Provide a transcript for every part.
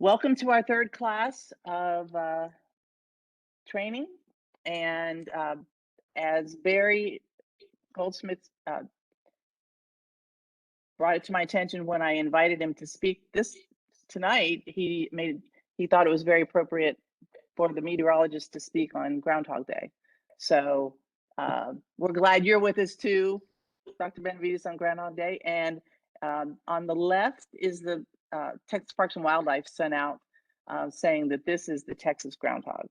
Welcome to our third class of training. And as Barry Goldsmith brought it to my attention when I invited him to speak tonight, he thought it was very appropriate for the meteorologist to speak on Groundhog Day. So we're glad you're with us too, Dr. Benavides, on Groundhog Day. And on the left is the Texas Parks and Wildlife sent out saying that this is the Texas groundhog.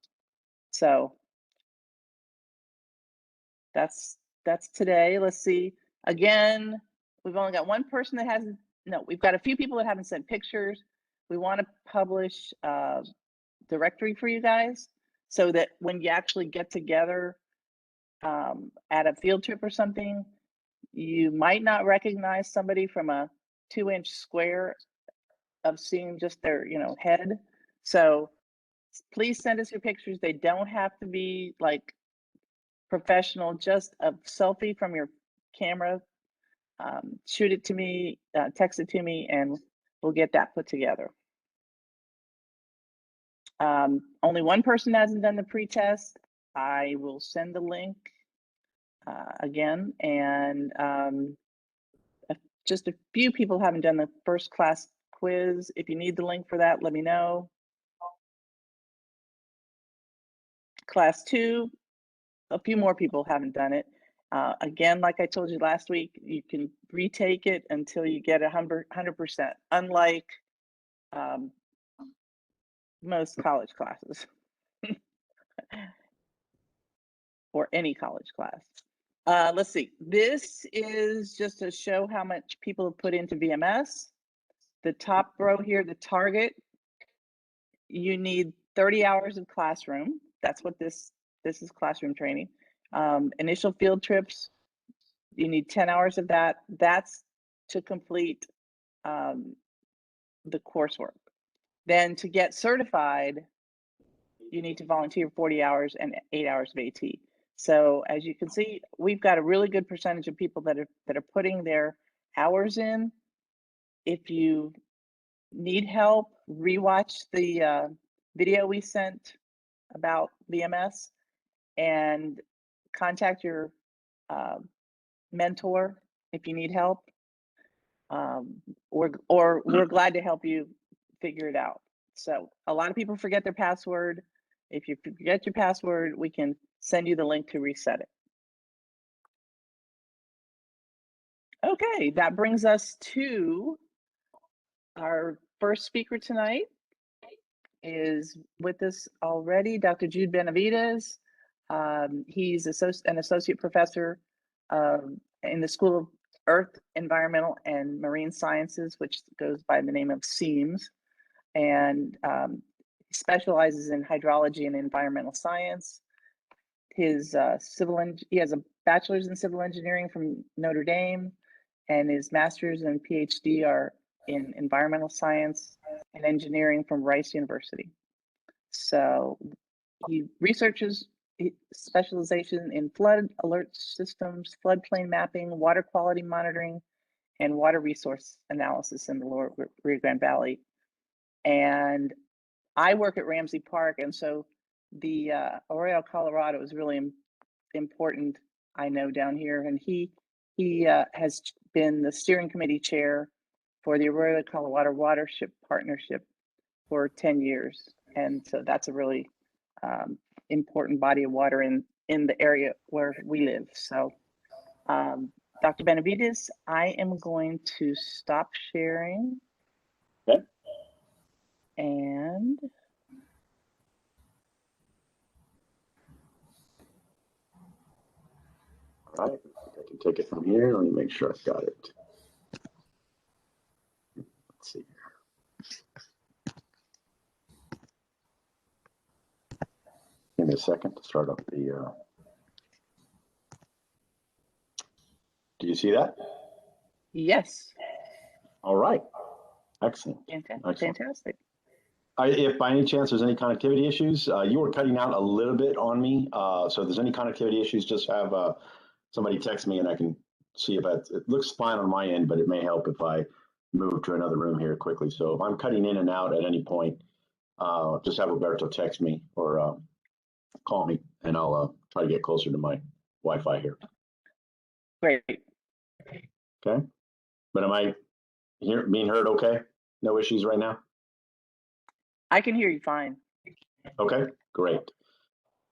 So that's today. Let's see. Again, we've only got one person that hasn't. No, we've got a few people that haven't sent pictures. We want to publish a directory for you guys so that when you actually get together at a field trip or something, you might not recognize somebody from a 2-inch square of seeing just their head. So please send us your pictures. They don't have to be like professional, just a selfie from your camera. Shoot it to me, text it to me, and we'll get that put together. Only one person hasn't done the pre-test. I will send the link again, and just a few people haven't done the first class quiz. If you need the link for that, let me know. Class 2, a few more people haven't done it. Again, like I told you last week, you can retake it until you get 100%, unlike most college classes or any college class. Let's see. This is just to show how much people have put into VMS. The top row here, the target, you need 30 hours of classroom. That's what this is, classroom training. Initial field trips, you need 10 hours of that. That's to complete the coursework. Then to get certified, you need to volunteer 40 hours and 8 hours of AT. So as you can see, we've got a really good percentage of people that are putting their hours in. If you need help, rewatch the video we sent about VMS and contact your mentor if you need help. Or we're glad to help you figure it out. So a lot of people forget their password. If you forget your password, we can send you the link to reset it. Okay, that brings us to our first speaker tonight. Is with us already, Dr. Jude Benavidez. He's an associate professor in the School of Earth, Environmental, and Marine Sciences, which goes by the name of SEAMS, and specializes in hydrology and environmental science. He has a bachelor's in civil engineering from Notre Dame, and his master's and PhD are in environmental science and engineering from Rice University. So he researches specialization in flood alert systems, floodplain mapping, water quality monitoring, and water resource analysis in the lower Rio Grande Valley. And I work at Ramsey Park, and so the Arroyo Colorado is really important, I know, down here. And he has been the steering committee chair for the Arroyo Colorado Watershed Partnership for 10 years. And so that's a really important body of water in the area where we live. So Dr. Benavidez, I am going to stop sharing. Okay. And all right, I can take it from here. Let me make sure I've got it. Let's see. Give me a second to start up the. Do you see that? yes. All right. Excellent. Fantastic. If by any chance there's any connectivity issues, you were cutting out a little bit on me. So if there's any connectivity issues, just have somebody text me and I can see if it looks fine on my end, but it may help if I move to another room here quickly. So if I'm cutting in and out at any point, just have Roberto text me or call me, and I'll try to get closer to my Wi-Fi here. Great. Okay. But am I being heard okay? No issues right now? I can hear you fine. Okay, great.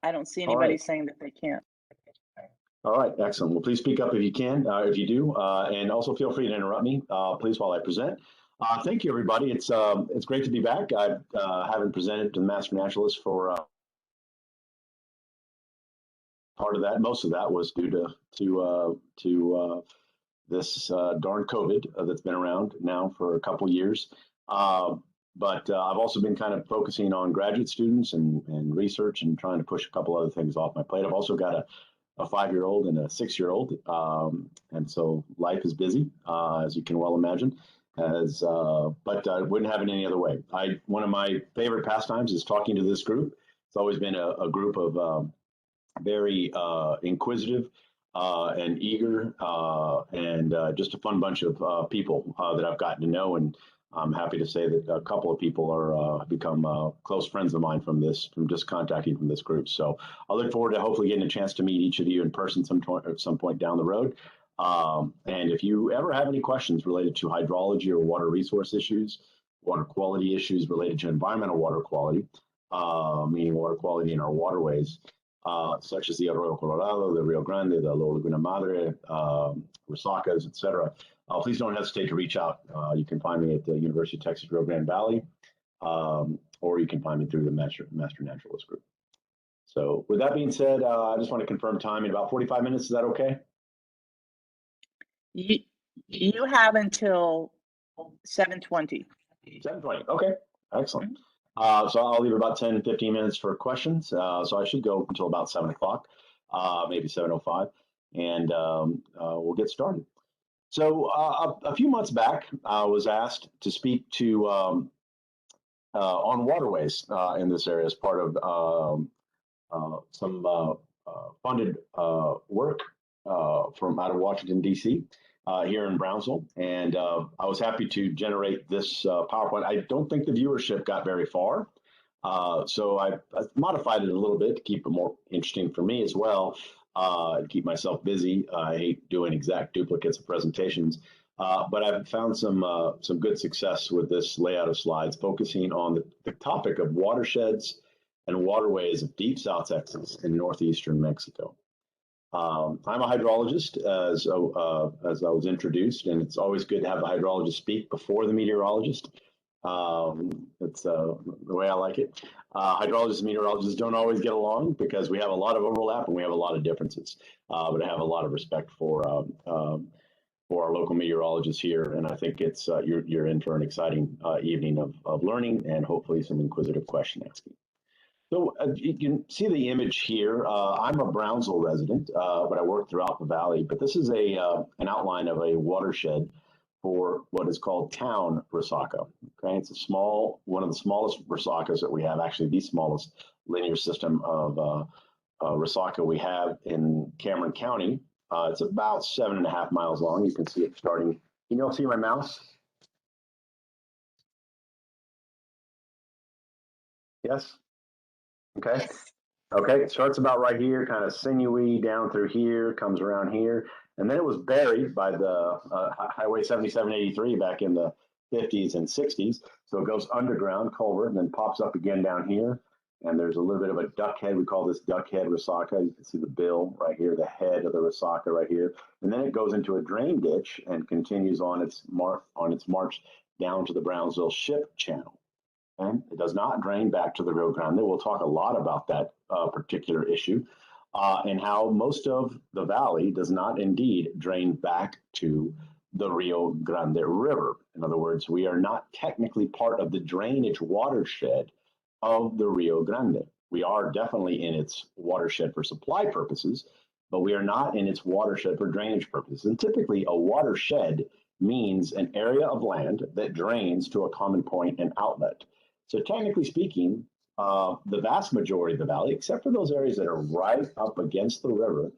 I don't see All anybody right. saying that they can't. All right, excellent. Well, please speak up if you can, if you do, and also feel free to interrupt me, please, while I present. Thank you, everybody. It's great to be back. I haven't presented to the Master Naturalist for part of that. Most of that was due to this darn COVID that's been around now for a couple years. But I've also been kind of focusing on graduate students and research and trying to push a couple other things off my plate. I've also got a 5-year-old and a 6-year-old, and so life is busy, as you can well imagine. But I wouldn't have it any other way. One of my favorite pastimes is talking to this group. It's always been a group of very inquisitive and eager and just a fun bunch of people that I've gotten to know, and I'm happy to say that a couple of people are become close friends of mine from just contacting from this group. So I look forward to hopefully getting a chance to meet each of you in person at some point down the road. And if you ever have any questions related to hydrology or water resource issues, water quality issues related to environmental water quality, meaning water quality in our waterways, such as the Arroyo Colorado, the Rio Grande, the Lower Laguna Madre, Resacas, etc. Please don't hesitate to reach out. You can find me at the University of Texas Rio Grande Valley, or you can find me through the Master Naturalist group. So with that being said, I just want to confirm time in about 45 minutes. Is that okay? You have until 7:20. 7:20. Okay, excellent. So I'll leave about 10, 15 minutes for questions. So I should go until about 7 o'clock, maybe 7:05, and we'll get started. So a few months back, I was asked to speak to on waterways in this area as part of some funded work from out of Washington, D.C. Here in Brownsville. And I was happy to generate this PowerPoint. I don't think the viewership got very far. So I modified it a little bit to keep it more interesting for me as well, and keep myself busy. I hate doing exact duplicates of presentations. But I've found some good success with this layout of slides, focusing on the topic of watersheds and waterways of deep South Texas and northeastern Mexico. I'm a hydrologist, as I was introduced, and it's always good to have the hydrologist speak before the meteorologist. It's the way I like it. Hydrologists and meteorologists don't always get along because we have a lot of overlap and we have a lot of differences. But I have a lot of respect for our local meteorologists here, and I think it's you're in for an exciting evening of learning and hopefully some inquisitive question asking. So you can see the image here. I'm a Brownsville resident, but I work throughout the valley. But this is an outline of a watershed for what is called town Resaca. Okay, it's one of the smallest Resacas that we have. Actually, the smallest linear system of Resaca we have in Cameron County. It's about 7.5 miles long. You can see it starting. Can you all see my mouse? Yes. Okay. Okay, it starts about right here, kind of sinewy down through here, comes around here, and then it was buried by the Highway 7783 back in the 50s and 60s. So it goes underground, culvert, and then pops up again down here. And there's a little bit of a duck head. We call this duck head Resaca. You can see the bill right here, the head of the Resaca right here. And then it goes into a drain ditch and continues on its march down to the Brownsville Ship Channel. And it does not drain back to the Rio Grande. We'll talk a lot about that particular issue and how most of the valley does not indeed drain back to the Rio Grande River. In other words, we are not technically part of the drainage watershed of the Rio Grande. We are definitely in its watershed for supply purposes, but we are not in its watershed for drainage purposes. And typically a watershed means an area of land that drains to a common point and outlet. So technically speaking, the vast majority of the valley, except for those areas that are right up against the river,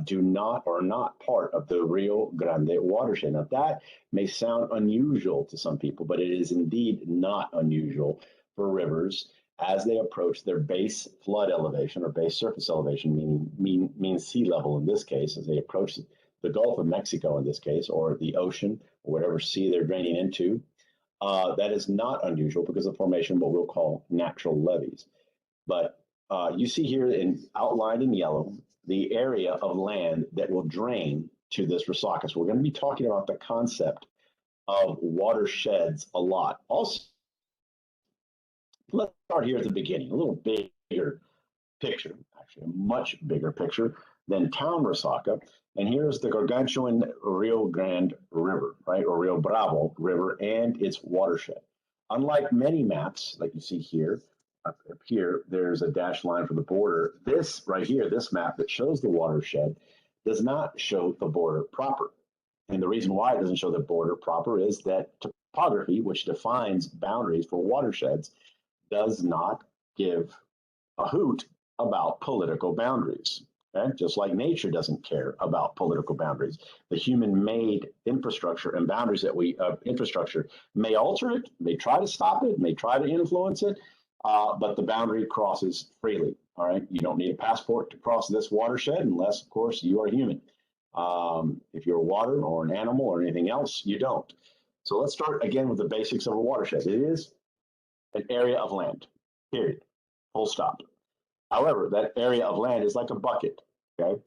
do not or are not part of the Rio Grande watershed. Now, that may sound unusual to some people, but it is indeed not unusual for rivers as they approach their base flood elevation or base surface elevation, meaning sea level in this case, as they approach the Gulf of Mexico in this case, or the ocean, or whatever sea they're draining into. That is not unusual because of the formation of what we'll call natural levees. But you see here outlined in yellow the area of land that will drain to this Resaca. So we're going to be talking about the concept of watersheds a lot. Also, let's start here at the beginning, a little bigger picture, actually a much bigger picture than town Resaca. And here's the gargantuan Rio Grande River, right, or Rio Bravo River and its watershed. Unlike many maps, like you see here, up here, there's a dashed line for the border. This right here, this map that shows the watershed does not show the border proper. And the reason why it doesn't show the border proper is that topography, which defines boundaries for watersheds, does not give a hoot about political boundaries. Okay? Just like nature doesn't care about political boundaries. The human-made infrastructure and boundaries that infrastructure may alter it, may try to stop it, may try to influence it, but the boundary crosses freely. All right, you don't need a passport to cross this watershed unless, of course, you are human. If you're water or an animal or anything else, you don't. So let's start again with the basics of a watershed. It is an area of land, period, full stop. However, that area of land is like a bucket. Okay,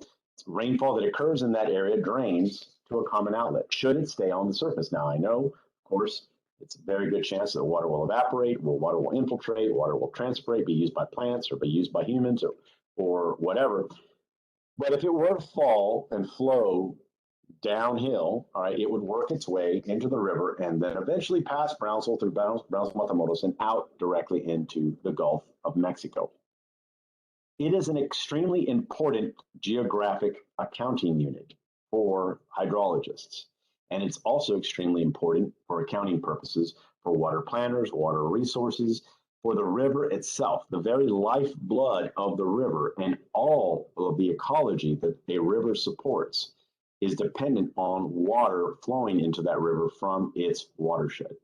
rainfall that occurs in that area drains to a common outlet. Should it stay on the surface? Now, I know, of course, it's a very good chance that water will evaporate, water will infiltrate, water will transpirate, be used by plants or be used by humans or whatever. But if it were to fall and flow downhill, all right, it would work its way into the river and then eventually pass Brownsville through Brownsville, Matamoros, and out directly into the Gulf of Mexico. It is an extremely important geographic accounting unit for hydrologists. And it's also extremely important for accounting purposes for water planners, water resources, for the river itself, the very lifeblood of the river and all of the ecology that a river supports is dependent on water flowing into that river from its watershed.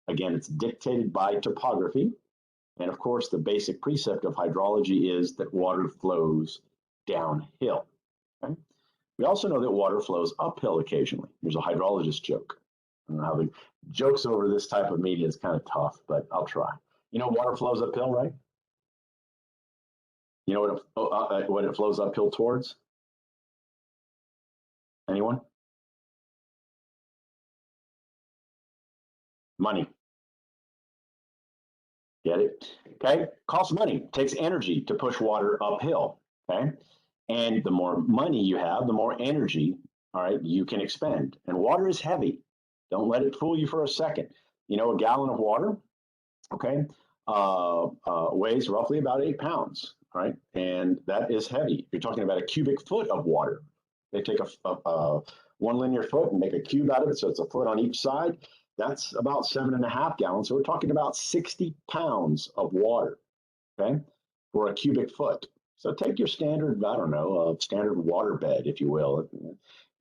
Again, it's dictated by topography. And of course, the basic precept of hydrology is that water flows downhill. Okay? We also know that water flows uphill occasionally. There's a hydrologist joke. I don't know how the jokes over this type of media is kind of tough, but I'll try. You know, water flows uphill, right? You know what it flows uphill towards? Anyone? Money. Get it? Okay. Costs money. Takes energy to push water uphill. Okay. And the more money you have, the more energy, all right, you can expend. And water is heavy. Don't let it fool you for a second. You know, a gallon of water, okay, weighs roughly about 8 pounds, right? And that is heavy. You're talking about a cubic foot of water. They take a 1 linear foot and make a cube out of it, so it's a foot on each side. That's about 7.5 gallons. So we're talking about 60 pounds of water, okay, for a cubic foot. So take your standard, I don't know, standard water bed, if you will.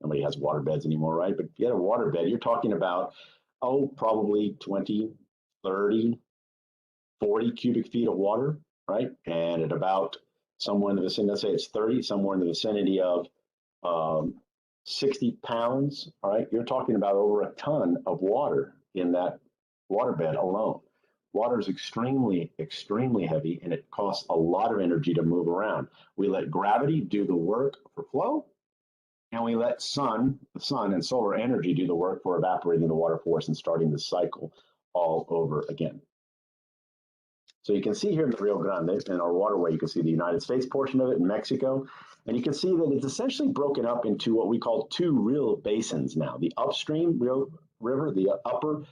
Nobody has water beds anymore, right? But if you had a water bed, you're talking about, probably 20, 30, 40 cubic feet of water, right? And at about somewhere in the vicinity, let's say it's 30, somewhere in the vicinity of 60 pounds, all right? You're talking about over a ton of water in that water bed alone. Water is extremely, extremely heavy, and it costs a lot of energy to move around. We let gravity do the work for flow, and we let the sun and solar energy do the work for evaporating the water for us and starting the cycle all over again. So you can see here in the Rio Grande, in our waterway, you can see the United States portion of it in Mexico. And you can see that it's essentially broken up into what we call two real basins now. The upstream River, the upper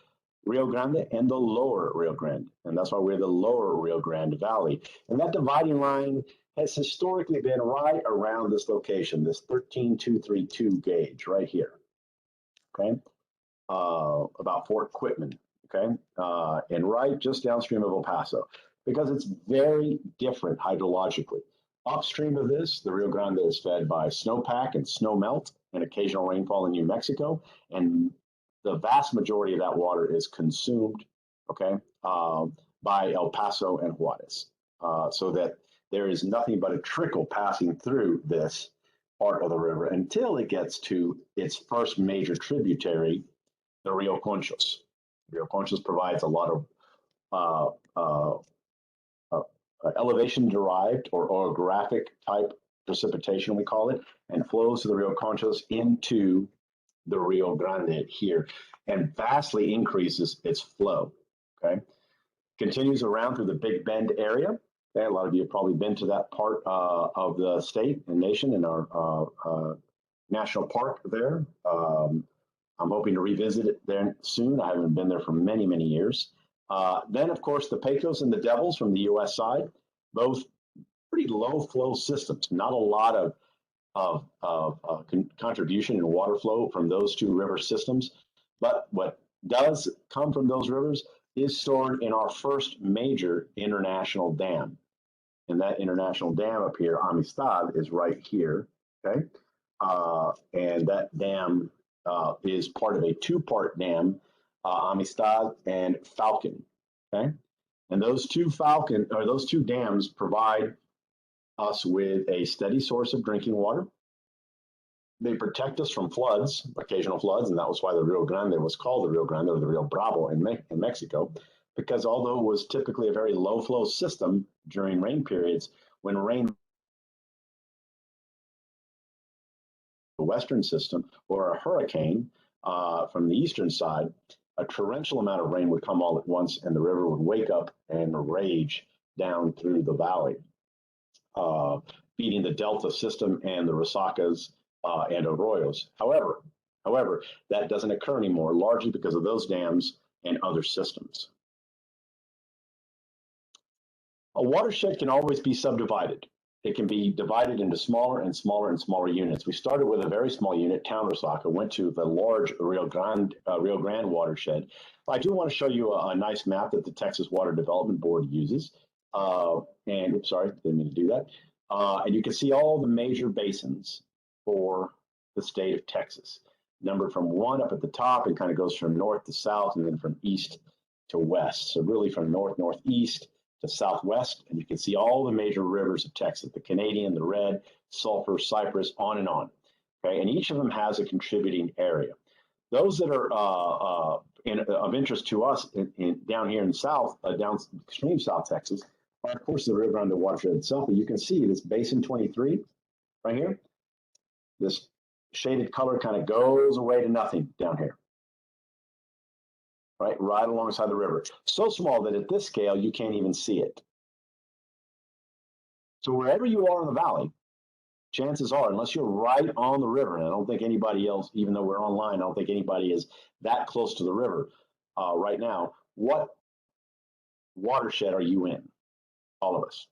Rio Grande, and the lower Rio Grande. And that's why we're the lower Rio Grande Valley. And that dividing line has historically been right around this location, this 13232 gauge right here, okay? About Fort Quitman, okay? And right just downstream of El Paso, because it's very different hydrologically. Upstream of this, the Rio Grande is fed by snowpack and snowmelt and occasional rainfall in New Mexico. And the vast majority of that water is consumed, okay, by El Paso and Juarez. So that there is nothing but a trickle passing through this part of the river until it gets to its first major tributary, the Rio Conchos. Rio Conchos provides a lot of elevation derived or orographic type precipitation, we call it, and flows to the Rio Conchos into the Rio Grande here and vastly increases its flow. Okay, continues around through the Big Bend area. Okay, a lot of you have probably been to that part of the state and nation in our national park there. I'm hoping to revisit it there soon. I haven't been there for many, many years. Then, of course, the Pecos and the Devils from the U.S. side, both pretty low flow systems. Not a lot of contribution in water flow from those two river systems. But what does come from those rivers is stored in our first major international dam. And that international dam up here, Amistad, is right here. Okay. And that dam is part of a two-part dam, Amistad and Falcon. Okay, and those two dams provide us with a steady source of drinking water. They protect us from floods, occasional floods, and that was why the Rio Grande was called the Rio Grande or the Rio Bravo in Mexico, because although it was typically a very low flow system during rain periods, when rain the western system or a hurricane from the eastern side, a torrential amount of rain would come all at once and the river would wake up and rage down through the valley, feeding the delta system and the resacas and arroyos. However, that doesn't occur anymore, largely because of those dams and other systems. A watershed can always be subdivided. It can be divided into smaller and smaller and smaller units. We started with a very small unit, Town Resaca, went to the large Rio Grande watershed. I do want to show you a nice map that the Texas Water Development Board uses. And oops, sorry, didn't mean to do that. And you can see all the major basins for the state of Texas, numbered from 1 up at the top and kind of goes from north to south and then from east to west. So really from northeast to southwest, and you can see all the major rivers of Texas, the Canadian, the Red, Sulphur, Cypress, on and on. Okay, and each of them has a contributing area. Those that are of interest to us down here in south, down extreme South Texas, are of course the Rio Grande watershed itself. And you can see this basin 23 right here. This shaded color kind of goes away to nothing down here. Right alongside the river. So small that at this scale, you can't even see it. So wherever you are in the valley, chances are, unless you're right on the river, and I don't think anybody else, even though we're online, I don't think anybody is that close to the river right now. What watershed are you in? All of us.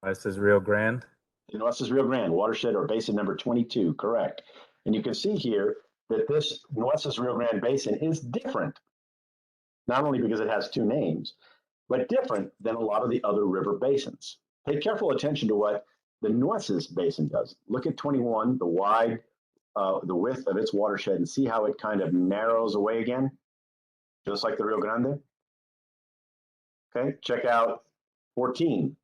This is Rio Grande. This is Rio Grande, watershed or basin number 22, correct. And you can see here that this Nueces Rio Grande Basin is different, not only because it has two names, but different than a lot of the other river basins. Pay careful attention to what the Nueces Basin does. Look at 21, the width of its watershed, and see how it kind of narrows away again, just like the Rio Grande. Okay, check out 14,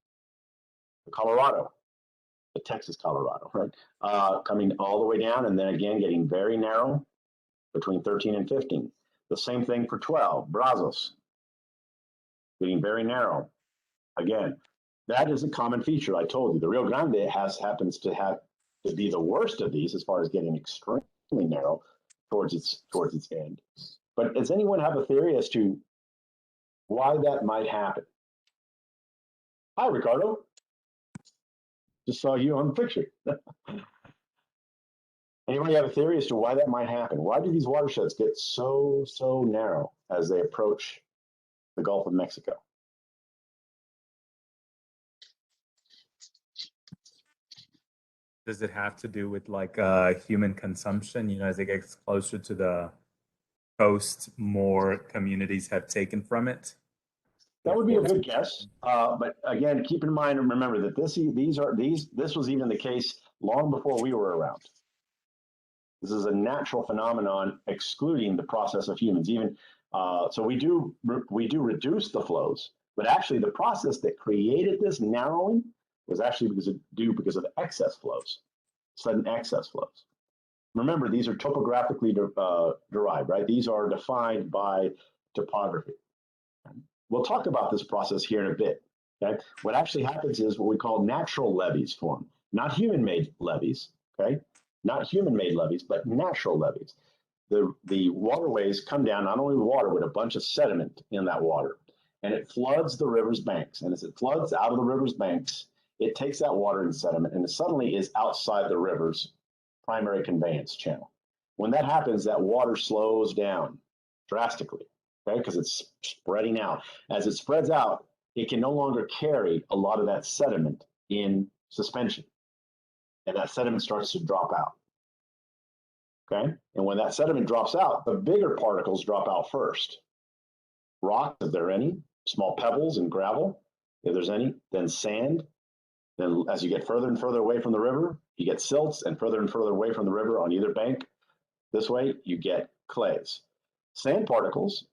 the Colorado. The Texas, Colorado, right? Coming all the way down and then again getting very narrow between 13 and 15. The same thing for 12, Brazos, getting very narrow. Again, that is a common feature. I told you the Rio Grande happens to be the worst of these as far as getting extremely narrow towards its end. But does anyone have a theory as to why that might happen? Hi, Ricardo. Just saw you on the picture. Anybody have a theory as to why that might happen? Why do these watersheds get so narrow as they approach the Gulf of Mexico? Does it have to do with like human consumption? You know, as it gets closer to the coast, more communities have taken from it. That would be a good guess. But again, keep in mind and remember that this was even the case long before we were around. This is a natural phenomenon, excluding the process of humans. Even so, we do reduce the flows, but actually the process that created this narrowing was actually because of excess flows, sudden excess flows. Remember, these are topographically derived, right? These are defined by topography. We'll talk about this process here in a bit. Okay, what actually happens is what we call natural levees form, not human-made levees. Okay, not human-made levees, but natural levees. The waterways come down not only with water, but a bunch of sediment in that water, and it floods the river's banks. And as it floods out of the river's banks, it takes that water and sediment, and it suddenly is outside the river's primary conveyance channel. When that happens, that water slows down drastically. Okay, because it's spreading out. As it spreads out, it can no longer carry a lot of that sediment in suspension, and that sediment starts to drop out. Okay, and when that sediment drops out, the bigger particles drop out first. Rocks, if there are any, small pebbles and gravel, if there's any, then sand. Then as you get further and further away from the river, you get silts, and further away from the river on either bank, this way, you get clays. Sand particles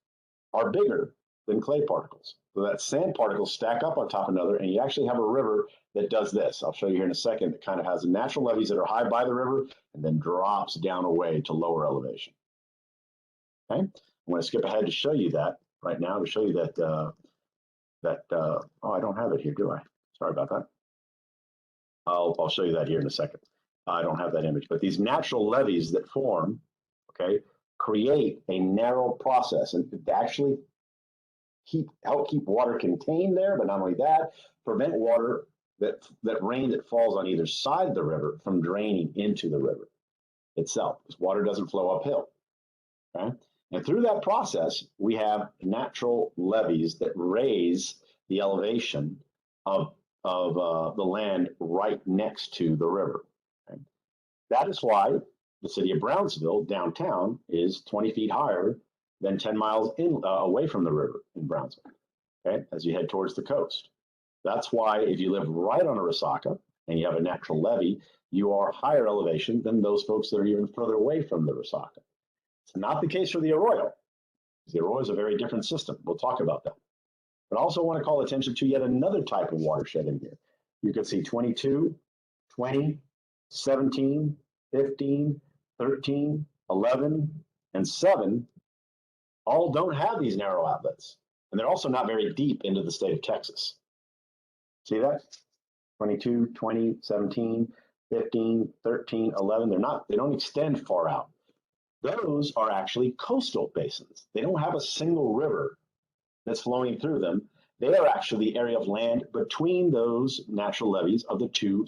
are bigger than clay particles. So that sand particles stack up on top of another, and you actually have a river that does this. I'll show you here in a second. That kind of has natural levees that are high by the river and then drops down away to lower elevation. Okay, I'm going to skip ahead to show you that right now, to show you that, oh, I don't have it here, do I? Sorry about that. I'll show you that here in a second. I don't have that image, but these natural levees that form, okay, create a narrow process and actually help keep water contained there, but not only that, prevent water that rain that falls on either side of the river from draining into the river itself, because water doesn't flow uphill. Okay, and through that process, we have natural levees that raise the elevation of the land right next to the river. Okay? That is why the city of Brownsville downtown is 20 feet higher than 10 miles away from the river in Brownsville, okay, as you head towards the coast. That's why if you live right on a resaca and you have a natural levee, you are higher elevation than those folks that are even further away from the resaca. It's not the case for the arroyo. The arroyo is a very different system. We'll talk about that. But I also want to call attention to yet another type of watershed in here. You can see 22, 20, 17, 15, 13, 11, and 7 all don't have these narrow outlets. And they're also not very deep into the state of Texas. See that? 22, 20, 17, 15, 13, 11. They don't extend far out. Those are actually coastal basins. They don't have a single river that's flowing through them. They are actually the area of land between those natural levees of the two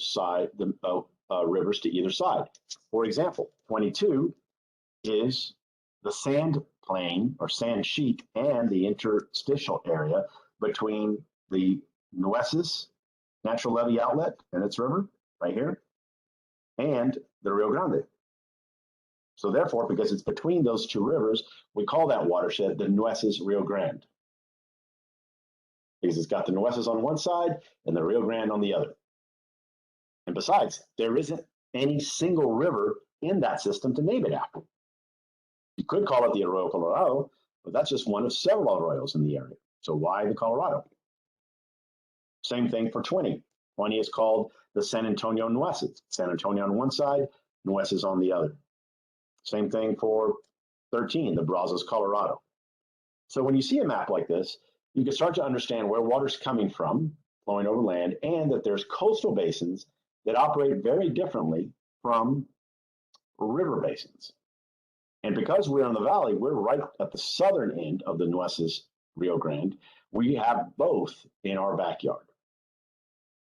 rivers to either side. For example, 22 is the sand plain or sand sheet and the interstitial area between the Nueces natural levee outlet and its river right here and the Rio Grande. So therefore, because it's between those two rivers, we call that watershed the Nueces Rio Grande, because it's got the Nueces on one side and the Rio Grande on the other. And besides, there isn't any single river in that system to name it after. You could call it the Arroyo Colorado, but that's just one of several arroyos in the area. So why the Colorado? Same thing for 20. 20 is called the San Antonio Nueces. San Antonio on one side, Nueces on the other. Same thing for 13, the Brazos Colorado. So when you see a map like this, you can start to understand where water's coming from, flowing over land, and that there's coastal basins that operate very differently from river basins. And because we're in the valley, we're right at the southern end of the Nueces Rio Grande. We have both in our backyard.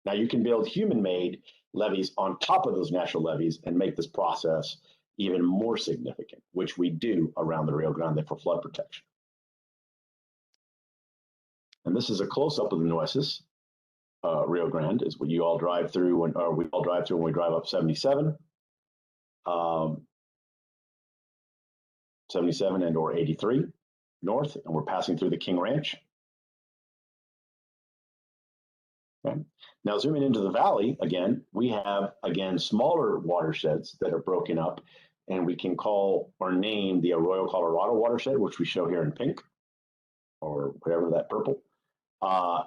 Now you can build human-made levees on top of those natural levees and make this process even more significant, which we do around the Rio Grande for flood protection. And this is a close-up of the Nueces Rio Grande, is what you all drive through when, or we all drive through when we drive up 77. 77 and or 83 north, and we're passing through the King Ranch. Okay. Now zooming into the valley, again, we have, again, smaller watersheds that are broken up, and we can call or name the Arroyo Colorado watershed, which we show here in pink, or whatever that purple,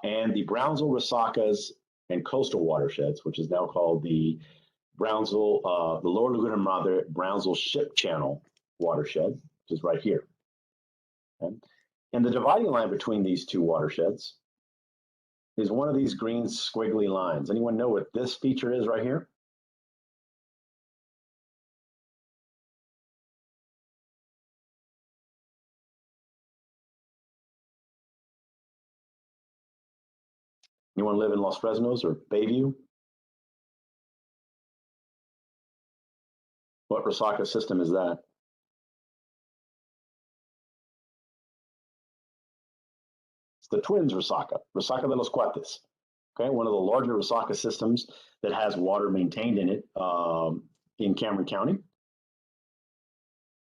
and the Brownsville, Resacas, and coastal watersheds, which is now called the Brownsville, the Lower Laguna Madre Brownsville Ship Channel watershed, which is right here. Okay. And the dividing line between these two watersheds is one of these green squiggly lines. Anyone know what this feature is right here? Anyone live in Los Fresnos or Bayview? What Resaca system is that? It's the Twins Resaca, Resaca de los Cuates. Okay, one of the larger Resaca systems that has water maintained in it in Cameron County.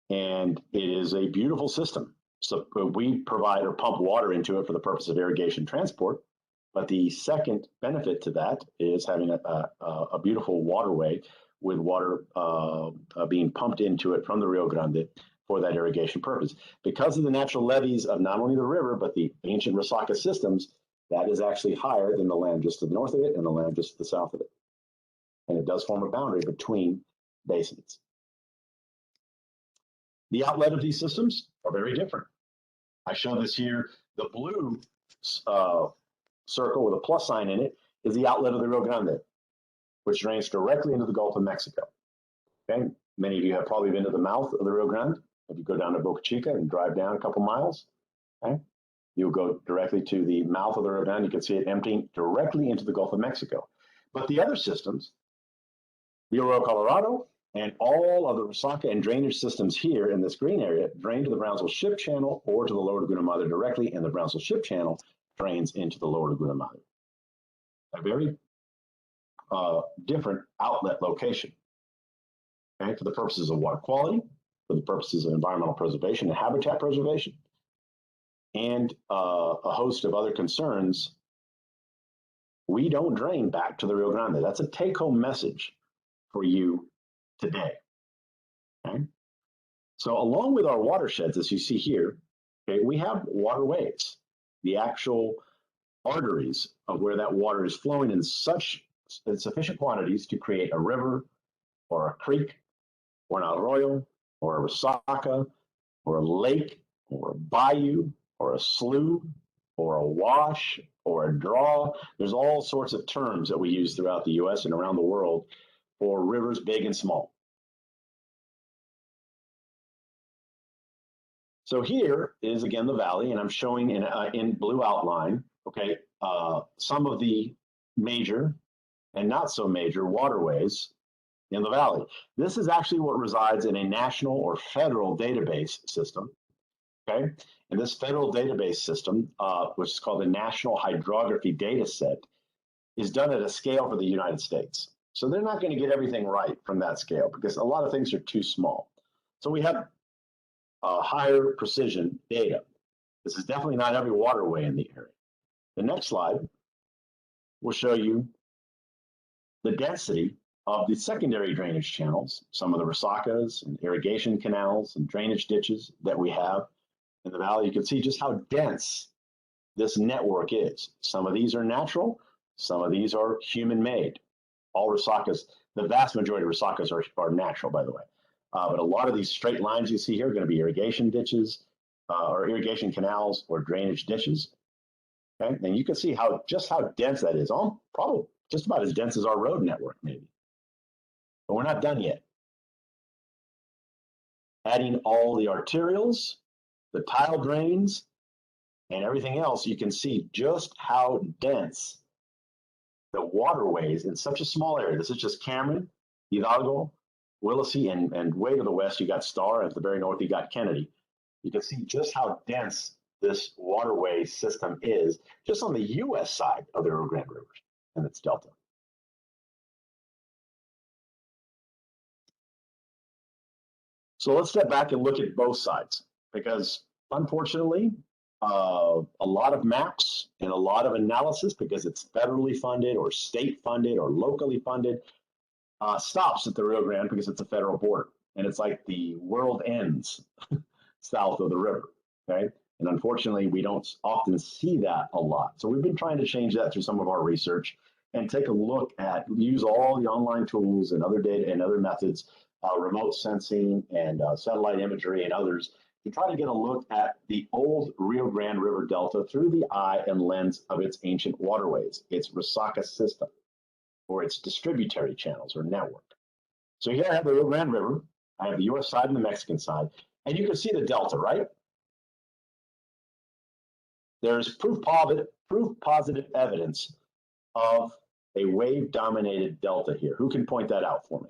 And it is a beautiful system. So we provide or pump water into it for the purpose of irrigation transport. But the second benefit to that is having a beautiful waterway with water being pumped into it from the Rio Grande for that irrigation purpose. Because of the natural levees of not only the river, but the ancient Resaca systems, that is actually higher than the land just to the north of it and the land just to the south of it. And it does form a boundary between basins. The outlet of these systems are very different. I show this here. The blue circle with a plus sign in it is the outlet of the Rio Grande, which drains directly into the Gulf of Mexico. Okay, many of you have probably been to the mouth of the Rio Grande. If you go down to Boca Chica and drive down a couple miles, okay, you'll go directly to the mouth of the Rio Grande. You can see it emptying directly into the Gulf of Mexico. But the other systems, the Arroyo Colorado, and all of the Resaca and drainage systems here in this green area drain to the Brownsville Ship Channel or to the Lower Laguna Madre directly, and the Brownsville Ship Channel drains into the Lower Laguna Madre. A very different outlet location. Okay, for the purposes of water quality, for the purposes of environmental preservation and habitat preservation, and a host of other concerns, we don't drain back to the Rio Grande. That's a take-home message for you today. Okay? So along with our watersheds, as you see here, okay, we have waterways, the actual arteries of where that water is flowing in sufficient quantities to create a river or a creek or an arroyo or a resaca or a lake or a bayou or a slough or a wash or a draw. There's all sorts of terms that we use throughout the US and around the world for rivers big and small. So here is again the valley, and I'm showing in blue outline, okay, some of the major and not so major waterways in the valley. This is actually what resides in a national or federal database system, okay? And this federal database system, which is called the National Hydrography Data Set, is done at a scale for the United States. So they're not going to get everything right from that scale because a lot of things are too small. So we have higher precision data. This is definitely not every waterway in the area. The next slide will show you the density of the secondary drainage channels, some of the resacas and irrigation canals and drainage ditches that we have in the valley. You can see just how dense this network is. Some of these are natural, some of these are human-made. All resacas, the vast majority of resacas are natural, by the way. But a lot of these straight lines you see here are going to be irrigation ditches or irrigation canals or drainage ditches. Okay? And you can see just how dense that is. Probably just about as dense as our road network, maybe. But we're not done yet. Adding all the arterials, the tile drains, and everything else, you can see just how dense the waterways in such a small area. This is just Cameron, Hidalgo, Willacy, and way to the west, you got Starr, and at the very north, you got Kennedy. You can see just how dense this waterway system is just on the US side of the Rio Grande River and its delta. So let's step back and look at both sides, because unfortunately, a lot of maps and a lot of analysis, because it's federally funded or state funded or locally funded, stops at the Rio Grande because it's a federal border. And it's like the world ends south of the river, okay? And unfortunately, we don't often see that a lot. So we've been trying to change that through some of our research and take a look at, use all the online tools and other data and other methods, remote sensing and satellite imagery and others, to try to get a look at the old Rio Grande River Delta through the eye and lens of its ancient waterways, its Resaca system, or its distributary channels or network. So here I have the Rio Grande River. I have the US side and the Mexican side, and you can see the delta, right? There's proof positive evidence of a wave-dominated delta here. Who can point that out for me?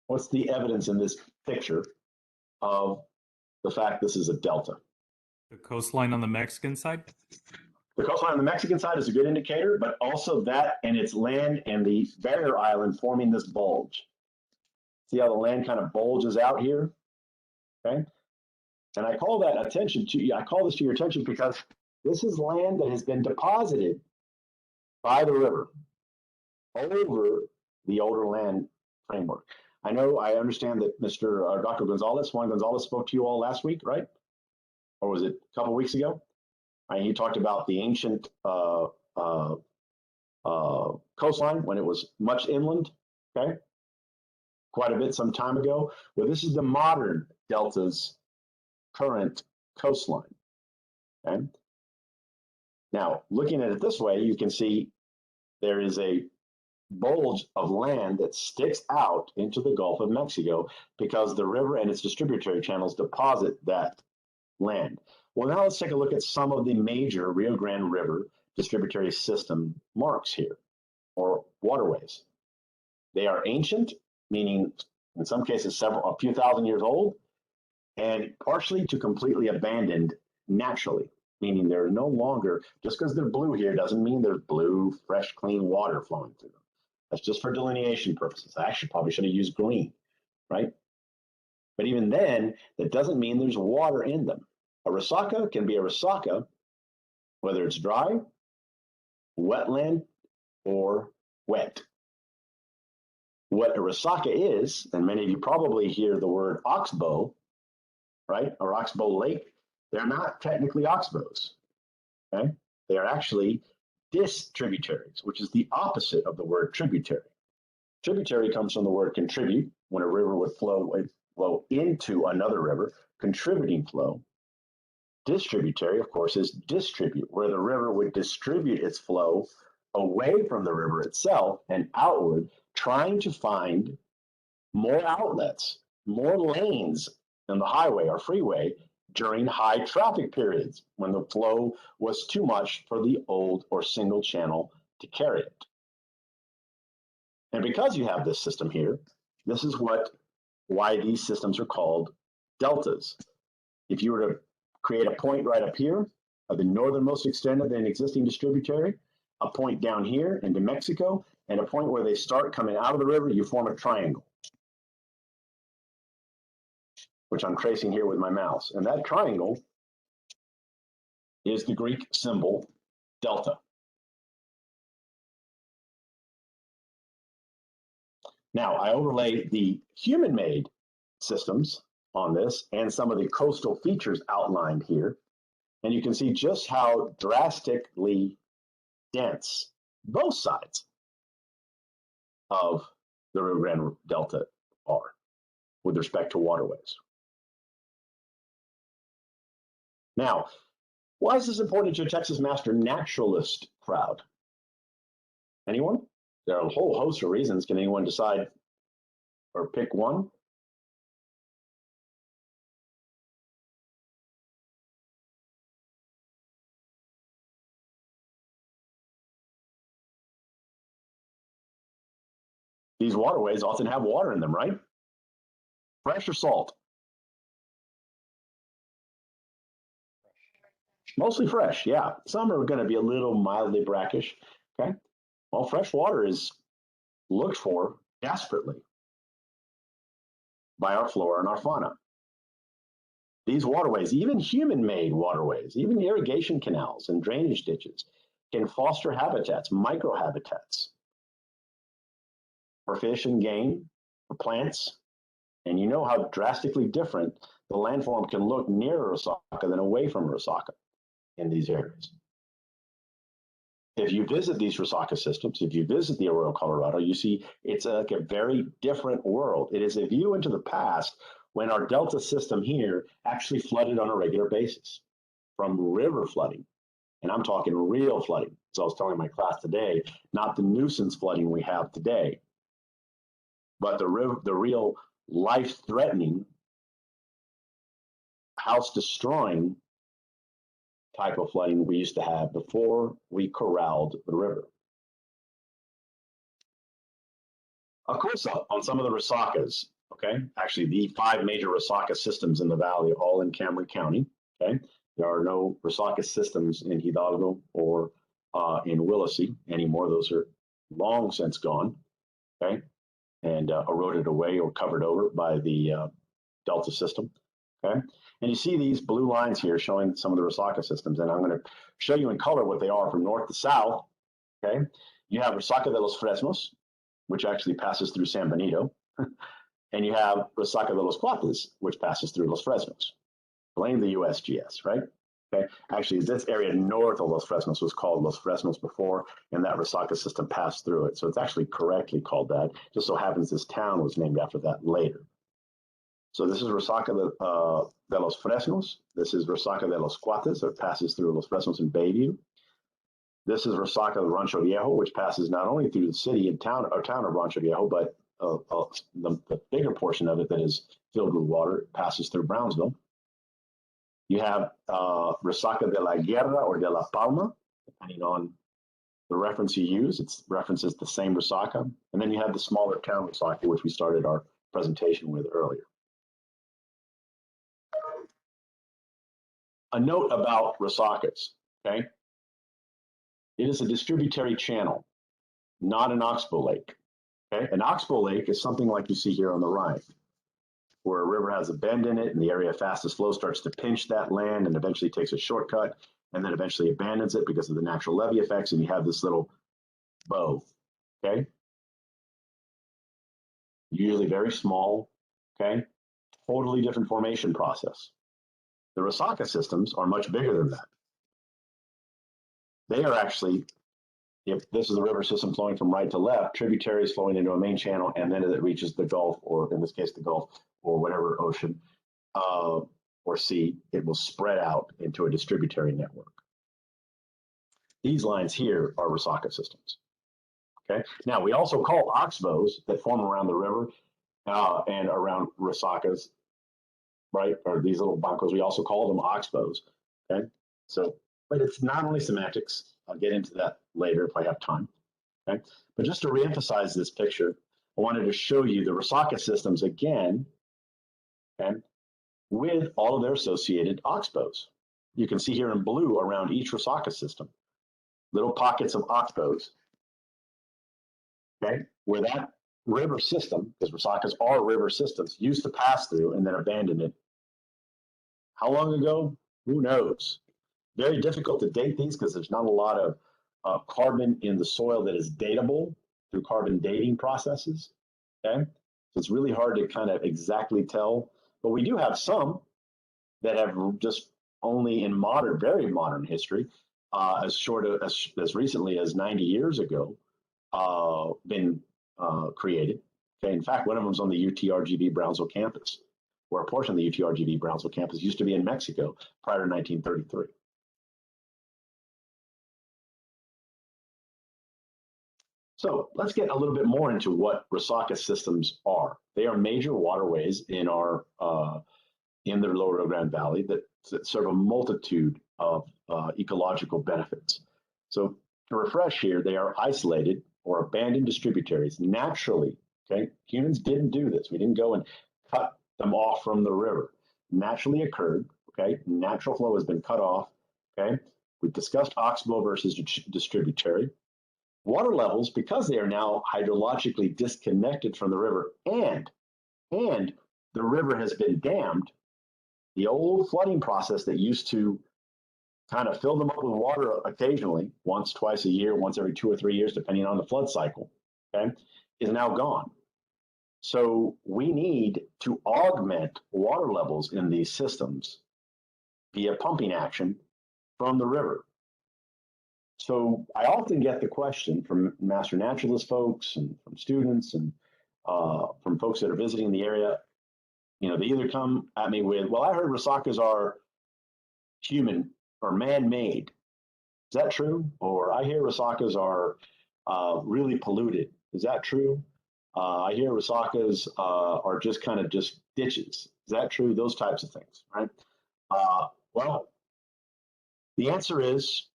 What's the evidence in this picture of the fact this is a delta? The coastline on the Mexican side? The coastline on the Mexican side is a good indicator, but also that and its land and the barrier island forming this bulge. See how the land kind of bulges out here? Okay. And I call that attention to you. I call this to your attention because this is land that has been deposited by the river over the older land framework. I understand that Dr. Juan Gonzalez spoke to you all last week, right? Or was it a couple of weeks ago? He talked about the ancient coastline when it was much inland, okay? Quite a bit some time ago. Well, this is the modern delta's current coastline, okay? Now, looking at it this way, you can see there is a bulge of land that sticks out into the Gulf of Mexico because the river and its distributary channels deposit that land. Well, now let's take a look at some of the major Rio Grande River distributary system marks here, or waterways. They are ancient, meaning in some cases a few thousand years old, and partially to completely abandoned naturally, meaning they're no longer, just because they're blue here doesn't mean there's blue, fresh, clean water flowing through them. That's just for delineation purposes. I actually probably should have used green, right? But even then, that doesn't mean there's water in them. A resaca can be a resaca, whether it's dry, wetland, or wet. What a resaca is, and many of you probably hear the word oxbow, right? Or oxbow lake. They're not technically oxbows, okay? They are actually distributaries, which is the opposite of the word tributary. Tributary comes from the word contribute, when a river would flow into another river, contributing flow. Distributary, of course, is distribute, where the river would distribute its flow away from the river itself and outward, trying to find more outlets, more lanes in the highway or freeway during high traffic periods when the flow was too much for the old or single channel to carry it. And because you have this system here, this is why these systems are called deltas. If you were to create a point right up here of the northernmost extent of an existing distributary, a point down here into Mexico, and a point where they start coming out of the river, you form a triangle, which I'm tracing here with my mouse. And that triangle is the Greek symbol delta. Now, I overlay the human-made systems on this and some of the coastal features outlined here. And you can see just how drastically dense both sides of the Rio Grande Delta are with respect to waterways. Now, why is this important to a Texas Master Naturalist crowd? Anyone? There are a whole host of reasons. Can anyone decide or pick one? These waterways often have water in them, right? Fresh or salt? Mostly fresh, yeah. Some are going to be a little mildly brackish, okay? Well, fresh water is looked for desperately by our flora and our fauna. These waterways, even human-made waterways, even irrigation canals and drainage ditches, can foster habitats, microhabitats for fish and game, for plants. And you know how drastically different the landform can look near Resaca than away from Resaca in these areas. If you visit these Resaca systems, if you visit the Arroyo Colorado, you see it's like a very different world. It is a view into the past when our delta system here actually flooded on a regular basis from river flooding. And I'm talking real flooding. So I was telling my class today, not the nuisance flooding we have today, but the real life-threatening, house-destroying type of flooding we used to have before we corralled the river. A close-up on some of the Resacas, okay? Actually, the 5 major Resaca systems in the valley, all in Cameron County, okay? There are no Resaca systems in Hidalgo or in Willacy anymore. Those are long since gone, okay? And eroded away or covered over by the Delta system, okay? And you see these blue lines here showing some of the Resaca systems, and I'm going to show you in color what they are from north to south, okay? You have Resaca de los Fresnos, which actually passes through San Benito, and you have Resaca de los Cuates, which passes through Los Fresnos. Blame the USGS, right? Okay. Actually, this area north of Los Fresnos was called Los Fresnos before, and that Resaca system passed through it. So it's actually correctly called that. Just so happens this town was named after that later. So this is Resaca de los Fresnos. This is Resaca de los Cuates, that passes through Los Fresnos and Bayview. This is Resaca de Rancho Viejo, which passes not only through the city and town of Rancho Viejo, but the bigger portion of it that is filled with water passes through Brownsville. You have Resaca de la Guerra or de la Palma, depending on the reference you use. It references the same Resaca. And then you have the smaller town Resaca, which we started our presentation with earlier. A note about Resacas, okay? It is a distributary channel, not an oxbow lake, okay? An oxbow lake is something like you see here on the right, where a river has a bend in it and the area of fastest flow starts to pinch that land and eventually takes a shortcut and then eventually abandons it because of the natural levee effects, and you have this little bow, okay? Usually very small, okay? Totally different formation process. The Resaca systems are much bigger than that. They are actually, if this is the river system flowing from right to left, tributaries flowing into a main channel, and then as it reaches the Gulf, or in this case, the Gulf, or whatever ocean or sea, it will spread out into a distributary network. These lines here are Resaca systems. Okay. Now, we also call oxbows that form around the river and around Resacas, right? Or these little bancos, we also call them oxbows. Okay. So, but it's not only semantics. I'll get into that later if I have time. Okay. But just to reemphasize this picture, I wanted to show you the Resaca systems again, okay, with all of their associated oxbows. You can see here in blue around each Resaca system, little pockets of oxbows, okay, where that river system, because Resacas are river systems, used to pass through and then abandoned it. How long ago? Who knows? Very difficult to date these because there's not a lot of carbon in the soil that is datable through carbon dating processes, okay? So it's really hard to kind of exactly tell, but we do have some that have just only in modern, very modern history, as short as recently as 90 years ago, been created. Okay, in fact, one of them is on the UT RGV Brownsville campus, where a portion of the UT RGV Brownsville campus used to be in Mexico prior to 1933. So let's get a little bit more into what Resaca systems are. They are major waterways in our in the Lower Rio Grande Valley that serve a multitude of ecological benefits. So to refresh here, they are isolated or abandoned distributaries naturally. Okay, humans didn't do this. We didn't go and cut them off from the river. Naturally occurred. Okay, natural flow has been cut off. Okay, we've discussed oxbow versus distributary. Water levels, because they are now hydrologically disconnected from the river and the river has been dammed, The old flooding process that used to kind of fill them up with water occasionally, once, twice a year, once every 2 or 3 years, depending on the flood cycle, okay, is now gone. So we need to augment water levels in these systems via pumping action from the river. So I often get the question from master naturalist folks and from students and from folks that are visiting the area. You know, they either come at me with, well, I heard resakas are human or man-made. Is that true? Or I hear resakas are really polluted. Is that true? I hear resakas are just kind of just ditches. Is that true? Those types of things, right? Well, the answer is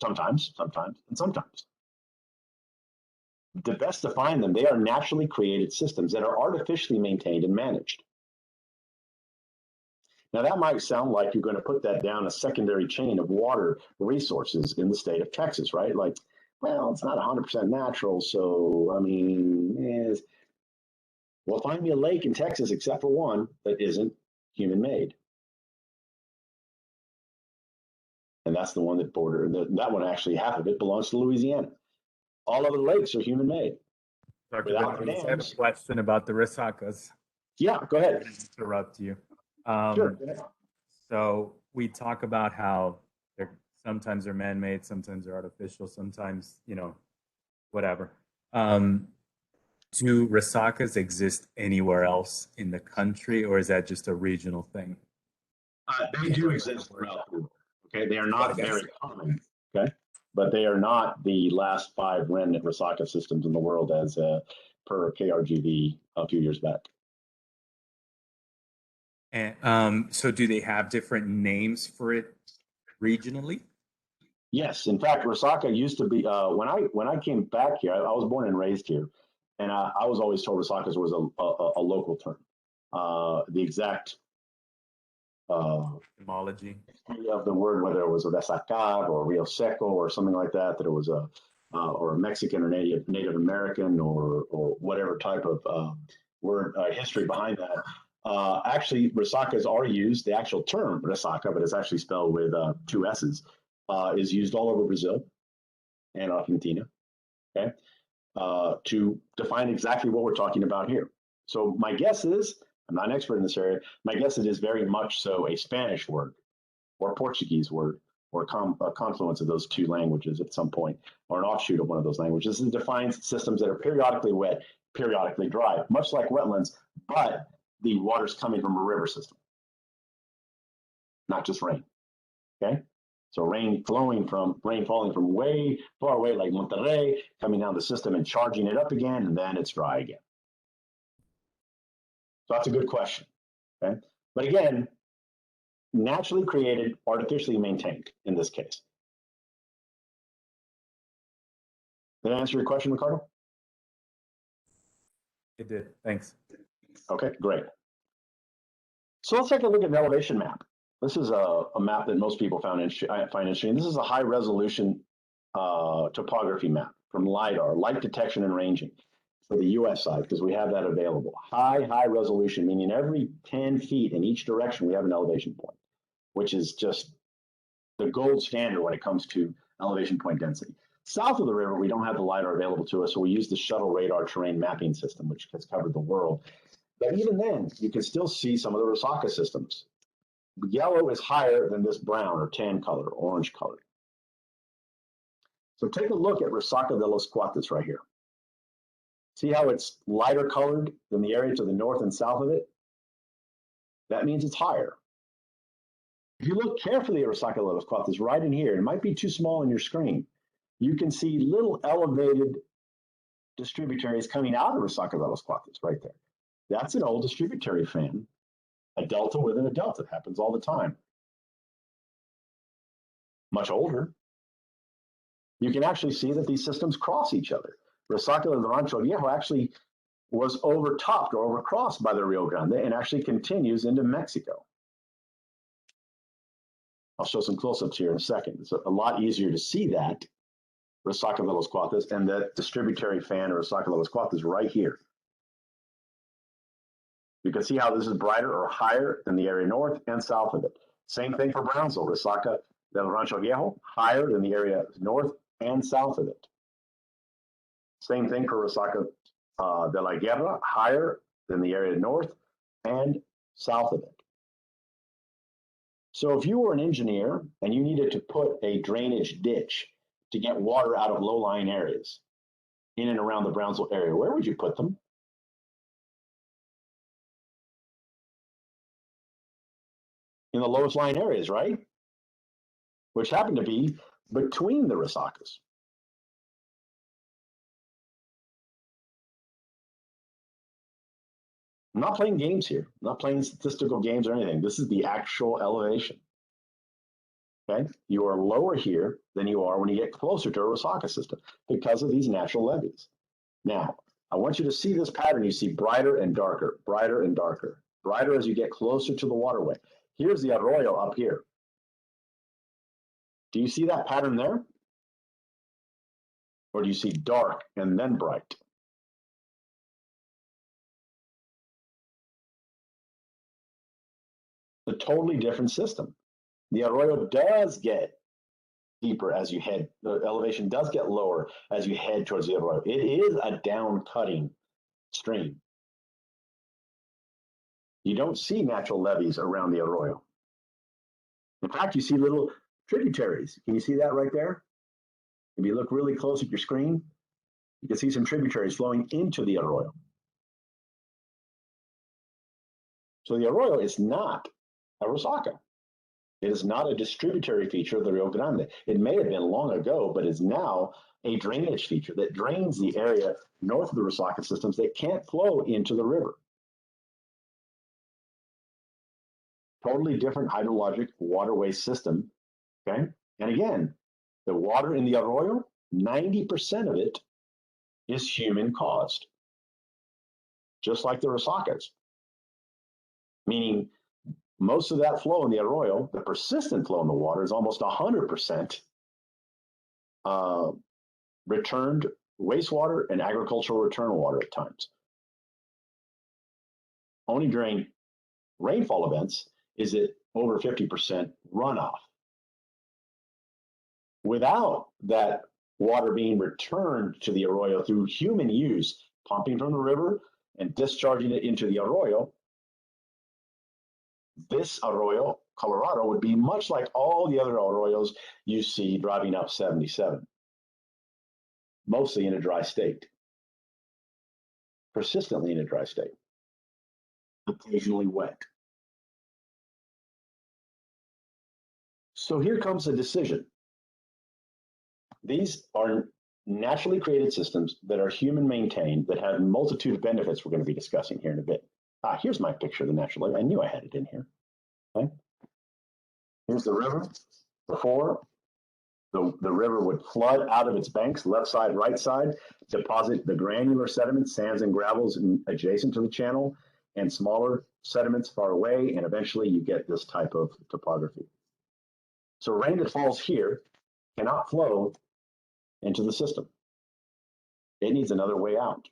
sometimes, and sometimes. To best define them, they are naturally created systems that are artificially maintained and managed. Now, that might sound like you're going to put that down a secondary chain of water resources in the state of Texas, right? Like, well, it's not 100% natural, so, I mean, well, find me a lake in Texas, except for one, that isn't human-made. And that's the one that that one actually, half of it belongs to Louisiana. All other lakes are human-made. Dr. Benavidez, I have a question about the resakas. Yeah, go ahead. Interrupt you. Sure. So we talk about how sometimes they're man-made, sometimes they're artificial, sometimes, you know, whatever. Do resakas exist anywhere else in the country, or is that just a regional thing? They do exist throughout the world. Okay, they are not very common. Okay, but they are not the last 5 remnant resaka systems in the world as per KRGV a few years back. And so do they have different names for it regionally? Yes, in fact, resaka used to be when I came back here. I was born and raised here, and I was always told resakas was a local term. The exact etymology of the word, whether it was a resacar or Rio Seco or something like that, that it was a or a Mexican or Native American or whatever type of word history behind that. Actually, resakas are used. The actual term resaca, but it's actually spelled with 2 S's, is used all over Brazil and Argentina. Okay, to define exactly what we're talking about here. So my guess is, I'm not an expert in this area, my guess it is very much so a Spanish word or Portuguese word or a confluence of those 2 languages at some point, or an offshoot of one of those languages. It defines systems that are periodically wet, periodically dry, much like wetlands, but the water's coming from a river system, not just rain. Okay? So rain falling from way far away, like Monterrey, coming down the system and charging it up again, and then it's dry again. So that's a good question. Okay? But again, naturally created, artificially maintained in this case. Did I answer your question, Ricardo? It did. Thanks. Okay, great. So let's take a look at an elevation map. This is a map that most people find interesting. This is a high resolution topography map from LIDAR, light detection and ranging, for the US side, because we have that available. High resolution, meaning every 10 feet in each direction, we have an elevation point, which is just the gold standard when it comes to elevation point density. South of the river, we don't have the LIDAR available to us, so we use the shuttle radar terrain mapping system, which has covered the world. But even then, you can still see some of the resaka systems. Yellow is higher than this brown or tan color, orange color. So take a look at Resaca de los Cuates right here. See how it's lighter colored than the area to the north and south of it? That means it's higher. If you look carefully at Resaca de los Cuates right in here, it might be too small on your screen. You can see little elevated distributaries coming out of Resaca de los Cuates right there. That's an old distributary fan, a delta within a delta. It happens all the time. Much older. You can actually see that these systems cross each other. Resaca del Rancho Viejo actually was overtopped or overcrossed by the Rio Grande and actually continues into Mexico. I'll show some close-ups here in a second. It's a lot easier to see that Resaca de los Cuates and that distributary fan of Resaca de los Cuates right here. You can see how this is brighter or higher than the area north and south of it. Same thing for Brownsville, Resaca del Rancho Viejo, higher than the area north and south of it. Same thing for Resaca de la Guerra, higher than the area north and south of it. So if you were an engineer and you needed to put a drainage ditch to get water out of low-lying areas in and around the Brownsville area, where would you put them? In the lowest lying areas, right? Which happen to be between the Resacas. I'm not playing games here. I'm not playing statistical games or anything. This is the actual elevation. Okay, you are lower here than you are when you get closer to a Resaca system because of these natural levees. Now, I want you to see this pattern. You see brighter and darker, brighter and darker, brighter as you get closer to the waterway. Here's the arroyo up here. Do you see that pattern there? Or do you see dark and then bright? A totally different system. The arroyo does get deeper as you head, the elevation does get lower as you head towards the arroyo. It is a down cutting stream. You don't see natural levees around the arroyo. In fact, you see little tributaries. Can you see that right there? If you look really close at your screen, you can see some tributaries flowing into the arroyo. So the arroyo is not a Resaca. It is not a distributary feature of the Rio Grande. It may have been long ago, but is now a drainage feature that drains the area north of the Resaca systems that can't flow into the river. Totally different hydrologic waterway system, okay? And again, the water in the arroyo, 90% of it is human caused, just like the Resacas, meaning most of that flow in the arroyo, the persistent flow in the water, is almost 100% returned wastewater and agricultural return water at times. Only during rainfall events is it over 50% runoff. Without that water being returned to the arroyo through human use, pumping from the river and discharging it into the arroyo, this arroyo, Colorado, would be much like all the other arroyos you see driving up 77, mostly in a dry state, persistently in a dry state, occasionally wet. So here comes a decision. These are naturally created systems that are human maintained that have a multitude of benefits we're going to be discussing here in a bit. Here's my picture of the natural lake. I knew I had it in here. Okay. Here's the river. Before, the river would flood out of its banks, left side, right side, deposit the granular sediments, sands and gravels adjacent to the channel, and smaller sediments far away, and eventually you get this type of topography. So rain that falls here cannot flow into the system. It needs another way out.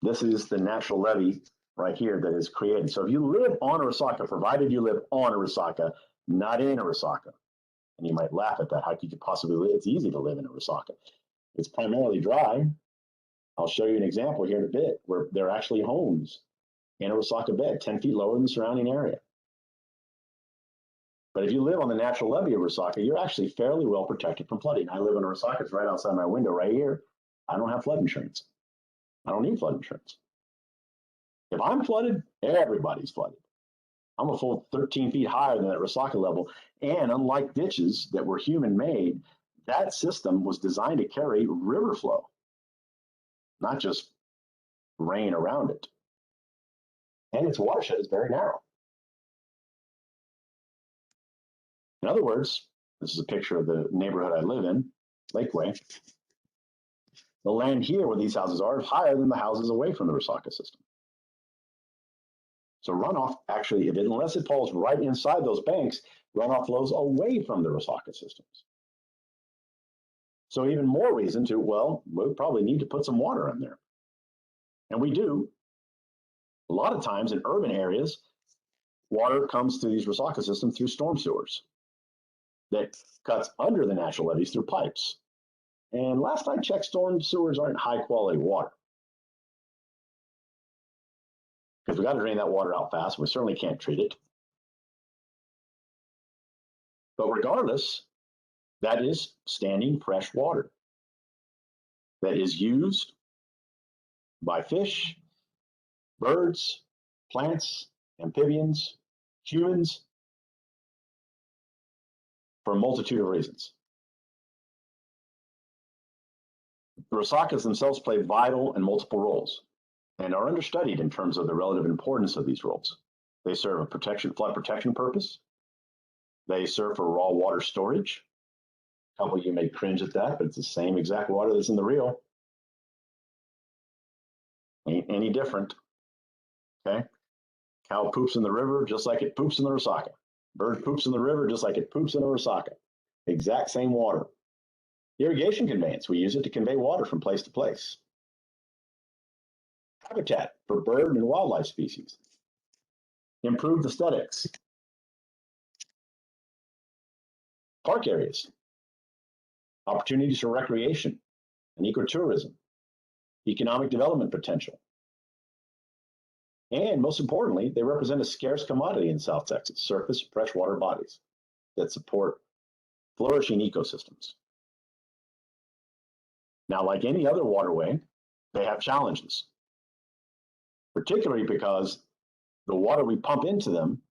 This is the natural levee right here that is created. So if you live on a Resaca, provided you live on a Resaca, not in a Resaca, and you might laugh at that, how could you possibly live? It's easy to live in a Resaca. It's primarily dry. I'll show you an example here in a bit where there are actually homes in a Resaca bed, 10 feet lower than the surrounding area. But if you live on the natural levee of Resaca, you're actually fairly well protected from flooding. I live in a Resaca, it's right outside my window right here. I don't have flood insurance. I don't need flood insurance. If I'm flooded, everybody's flooded. I'm a full 13 feet higher than that Resaca level. And unlike ditches that were human made, that system was designed to carry river flow, not just rain around it. And its watershed is very narrow. In other words, this is a picture of the neighborhood I live in, Lakeway. The land here where these houses are is higher than the houses away from the Resaca system. So runoff actually, unless it falls right inside those banks, runoff flows away from the Resaca systems. So even more reason to, well, we'll probably need to put some water in there. And we do. A lot of times in urban areas, water comes through these Rosaka systems through storm sewers that cuts under the natural levees through pipes. And last I checked, storm sewers aren't high quality water. Because we got to drain that water out fast. We certainly can't treat it. But regardless, that is standing fresh water that is used by fish, birds, plants, amphibians, humans, for a multitude of reasons. The Rosakas themselves play vital and multiple roles and are understudied in terms of the relative importance of these roles. They serve a flood protection purpose. They serve for raw water storage. A couple of you may cringe at that, but it's the same exact water that's in the Rio. Ain't any different. Okay? Cow poops in the river just like it poops in the Rosaka. Bird poops in the river just like it poops in the Rosaka. Exact same water. Irrigation conveyance, we use it to convey water from place to place. Habitat for bird and wildlife species. Improved aesthetics. Park areas. Opportunities for recreation and ecotourism. Economic development potential. And most importantly, they represent a scarce commodity in South Texas, surface freshwater bodies that support flourishing ecosystems. Now, like any other waterway, they have challenges, particularly because the water we pump into them,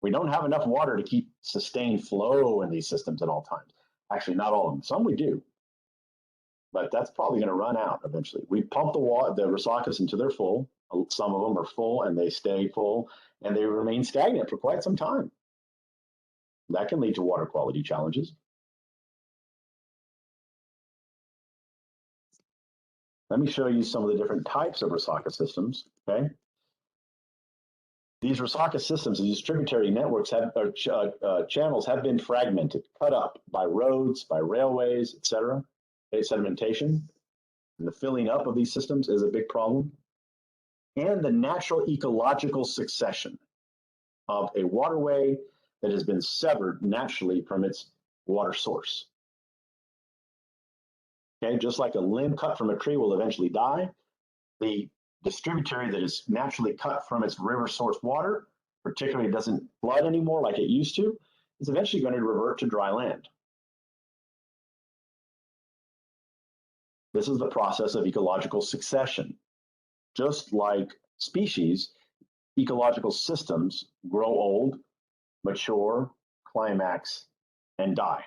we don't have enough water to keep sustained flow in these systems at all times. Actually, not all of them. Some we do, but that's probably going to run out eventually. We pump the Rosakas until they're full. Some of them are full and they stay full and they remain stagnant for quite some time. That can lead to water quality challenges. Let me show you some of the different types of Rosaka systems, okay? These Rosaka systems, these tributary networks channels have been fragmented, cut up by roads, by railways, etc. Sedimentation and the filling up of these systems is a big problem. And the natural ecological succession of a waterway that has been severed naturally from its water source. Okay, just like a limb cut from a tree will eventually die, the distributary that is naturally cut from its river source water, particularly doesn't flood anymore like it used to, is eventually going to revert to dry land. This is the process of ecological succession. Just like species, ecological systems grow old, mature, climax, and die.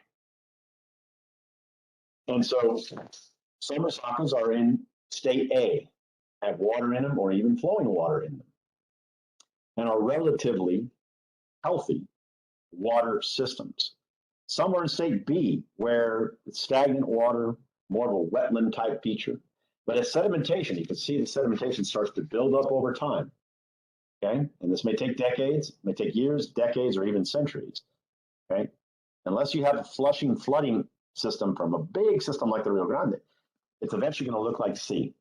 And so some Rosakas are in state A, have water in them or even flowing water in them, and are relatively healthy water systems. Some are in state B, where it's stagnant water, more of a wetland type feature. But as sedimentation, you can see the sedimentation starts to build up over time. Okay, and this may take decades, may take years, decades, or even centuries. Okay, unless you have a flooding system from a big system like the Rio Grande, it's eventually going to look like sea.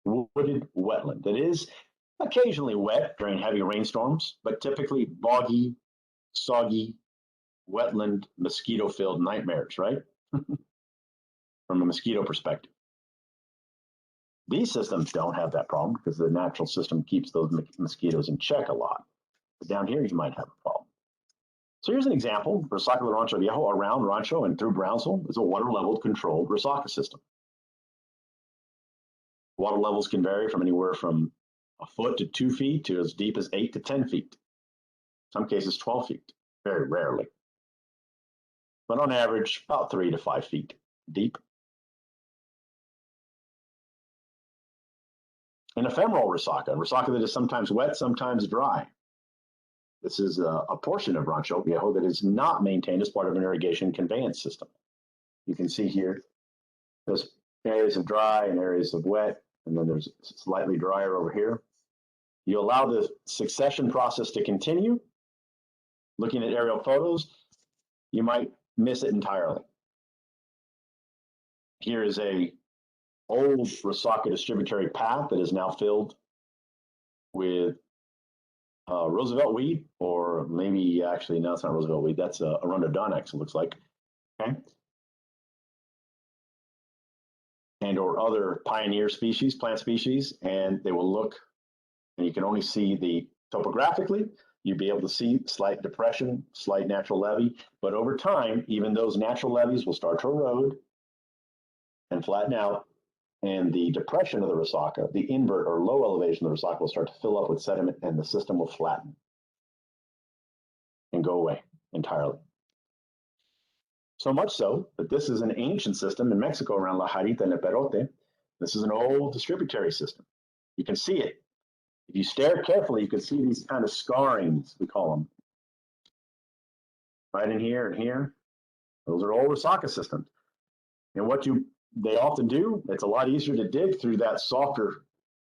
Wooded wetland that is occasionally wet during heavy rainstorms, but typically boggy, soggy, wetland, mosquito-filled nightmares, right? From a mosquito perspective. These systems don't have that problem because the natural system keeps those mosquitoes in check a lot. But down here, you might have a problem. So here's an example. Rosaka de Rancho Viejo around Rancho and through Brownsville is a water level controlled Rosaka system. Water levels can vary from anywhere from a foot to 2 feet to as deep as 8 to 10 feet. In some cases, 12 feet, very rarely. But on average, about 3 to 5 feet deep. An ephemeral Rosaka, that is sometimes wet, sometimes dry. This is a portion of Rancho Viejo that is not maintained as part of an irrigation conveyance system. You can see here, there's areas of dry and areas of wet, and then there's slightly drier over here. You allow the succession process to continue. Looking at aerial photos, you might miss it entirely. Here is a old Resaca distributary path that is now filled with Roosevelt weed, or maybe actually, no, it's not Roosevelt weed. That's a Arundinodonax, it looks like. Okay. And or other pioneer species, plant species, and they will look, and you can only see the topographically, you'd be able to see slight depression, slight natural levee, but over time, even those natural levees will start to erode and flatten out, and the depression of the Resaca, the invert or low elevation of the Resaca will start to fill up with sediment, and the system will flatten and go away entirely. So much so that this is an ancient system in Mexico around La Jarita and Eperote. This is an old distributary system. You can see it. If you stare carefully, you can see these kind of scarrings, we call them. Right in here and here. Those are old Resaca systems. And what they often do, it's a lot easier to dig through that softer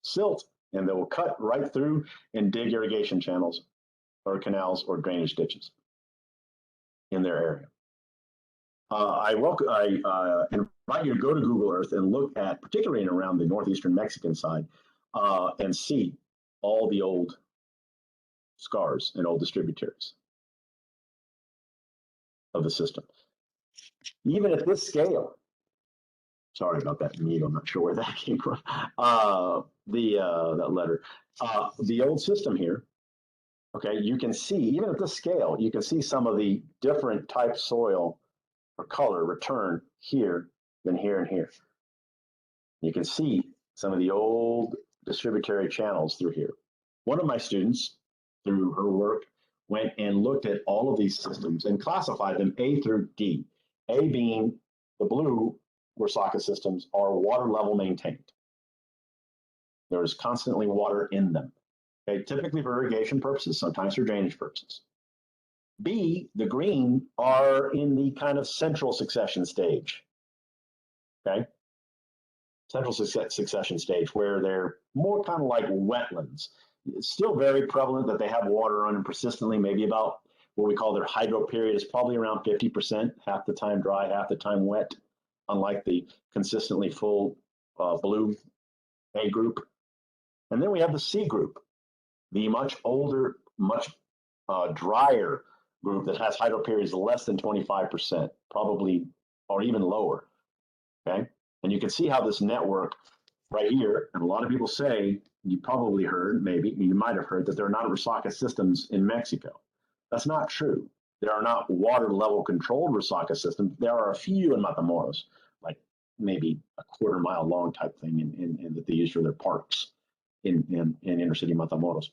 silt, and they will cut right through and dig irrigation channels or canals or drainage ditches in their area. I invite you to go to Google Earth and look at, particularly around the northeastern Mexican side, and see all the old scars and old distributaries of the system. Even at this scale, sorry about that needle, I'm not sure where that came from, that letter, the old system here, okay, you can see, even at this scale, you can see some of the different type soil or color return here, then here and here. You can see some of the old distributary channels through here. One of my students, through her work, went and looked at all of these systems and classified them A through D. A being the blue Resaca systems are water level maintained. There is constantly water in them. Okay, typically for irrigation purposes, sometimes for drainage purposes. B, the green, are in the kind of central succession stage. Okay, central succession stage, where they're more kind of like wetlands. It's still very prevalent that they have water on them persistently, maybe about what we call their hydro period is probably around 50%, half the time dry, half the time wet, unlike the consistently full blue A group. And then we have the C group, the much older, much drier group that has hydro periods less than 25%, probably, or even lower, okay? And you can see how this network right here, and a lot of people say, you probably heard, maybe, you might have heard that there are not Resaca systems in Mexico. That's not true. There are not water level controlled Resaca systems. There are a few in Matamoros, like maybe a quarter-mile long type thing in that they use for their parks in inner city Matamoros.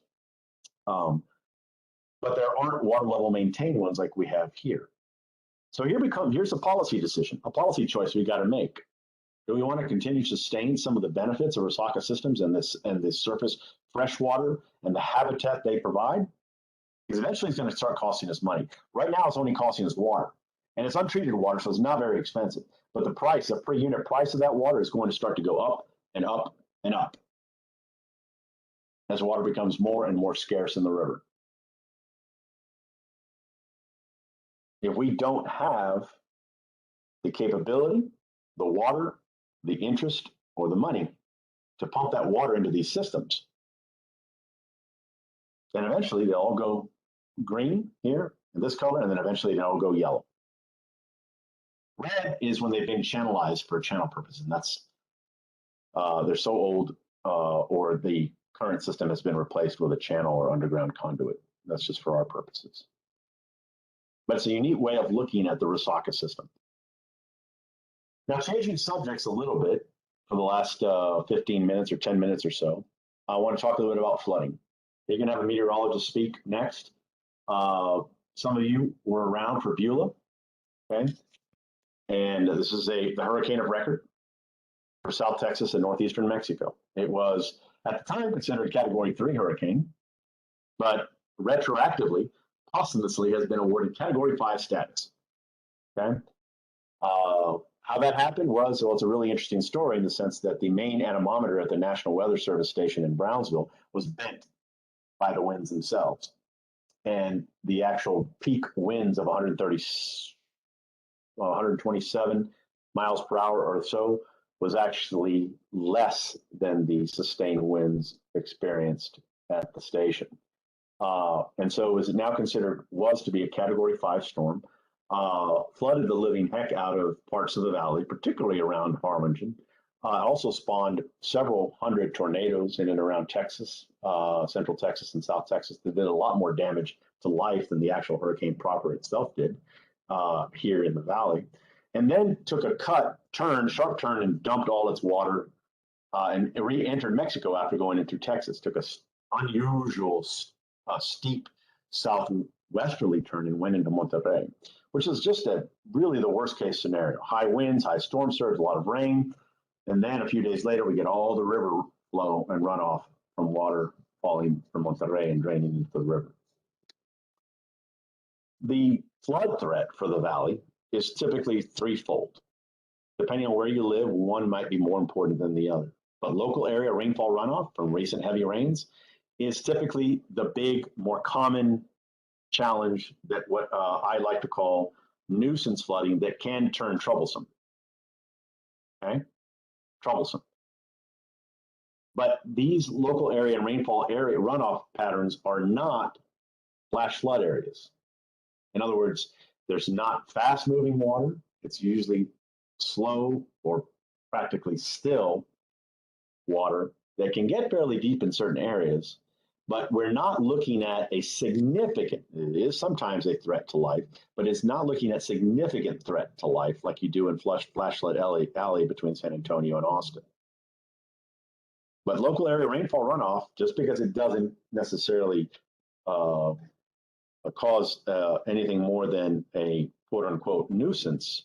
But there aren't water level maintained ones like we have here. So here's a policy decision, a policy choice we got to make. Do we want to continue to sustain some of the benefits of Resaca systems and this surface fresh water and the habitat they provide? Because eventually it's going to start costing us money. Right now it's only costing us water, and it's untreated water, so it's not very expensive. But the price, the per unit price of that water is going to start to go up and up and up as water becomes more and more scarce in the river. If we don't have the capability, the water, the interest, or the money to pump that water into these systems, then eventually they'll all go green here in this color, and then eventually they'll all go yellow. Red is when they've been channelized for channel purposes, and that's they're so old, or the current system has been replaced with a channel or underground conduit. That's just for our purposes. But it's a unique way of looking at the Resaca system. Now, changing subjects a little bit for the last 15 minutes or 10 minutes or so, I want to talk a little bit about flooding. You're going to have a meteorologist speak next. Some of you were around for Beulah, okay? And this is the hurricane of record for South Texas and northeastern Mexico. It was, at the time, considered a Category 3 hurricane, but retroactively, posthumously, has been awarded Category 5 status, okay? How that happened was, well, it's a really interesting story in the sense that the main anemometer at the National Weather Service station in Brownsville was bent by the winds themselves. And the actual peak winds of 127 miles per hour or so was actually less than the sustained winds experienced at the station. And so it was now considered, was to be a Category 5 storm, flooded the living heck out of parts of the valley, particularly around Harlingen. Also spawned several hundred tornadoes in and around Texas, Central Texas and South Texas, that did a lot more damage to life than the actual hurricane proper itself did here in the valley. And then took a sharp turn, and dumped all its water and re-entered Mexico after going in through Texas. Took a unusual steep southwesterly turn and went into Monterrey, which is just really the worst case scenario. High winds, high storm surge, a lot of rain. And then a few days later, we get all the river flow and runoff from water falling from Monterrey and draining into the river. The flood threat for the valley is typically threefold. Depending on where you live, one might be more important than the other. But local area rainfall runoff from recent heavy rains is typically the big, more common challenge that what I like to call nuisance flooding that can turn troublesome. Okay? Troublesome. But these local area and rainfall area runoff patterns are not flash flood areas. In other words, there's not fast moving water. It's usually slow or practically still water that can get fairly deep in certain areas, but we're not looking at a significant, it is sometimes a threat to life, but it's not looking at significant threat to life like you do in flash flood alley between San Antonio and Austin. But local area rainfall runoff, just because it doesn't necessarily cause anything more than a quote unquote nuisance,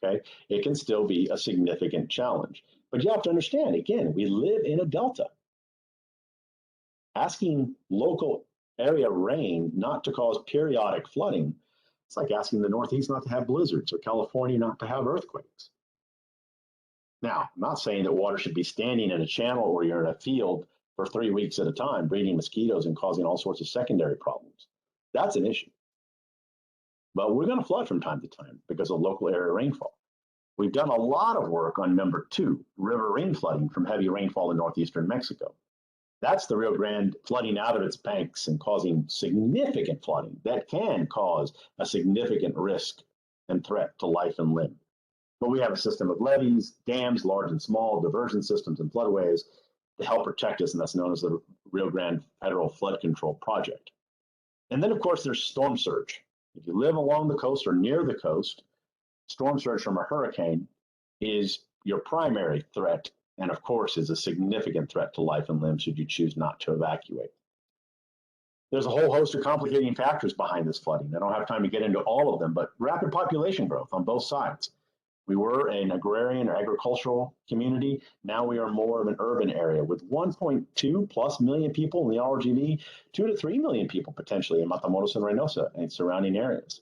okay, it can still be a significant challenge. But you have to understand, again, we live in a delta. Asking local area rain not to cause periodic flooding, it's like asking the Northeast not to have blizzards or California not to have earthquakes. Now, I'm not saying that water should be standing in a channel or you're in a field for 3 weeks at a time, breeding mosquitoes and causing all sorts of secondary problems. That's an issue. But we're going to flood from time to time because of local area rainfall. We've done a lot of work on number 2, river rain flooding from heavy rainfall in northeastern Mexico. That's the Rio Grande flooding out of its banks and causing significant flooding that can cause a significant risk and threat to life and limb. But we have a system of levees, dams, large and small, diversion systems, and floodways to help protect us, and that's known as the Rio Grande Federal Flood Control Project. And then, of course, there's storm surge. If you live along the coast or near the coast, storm surge from a hurricane is your primary threat, and of course is a significant threat to life and limb should you choose not to evacuate. There's a whole host of complicating factors behind this flooding. I don't have time to get into all of them, but rapid population growth on both sides. We were an agrarian or agricultural community. Now we are more of an urban area with 1.2 plus million people in the RGV, 2 to 3 million people potentially in Matamoros and Reynosa and surrounding areas.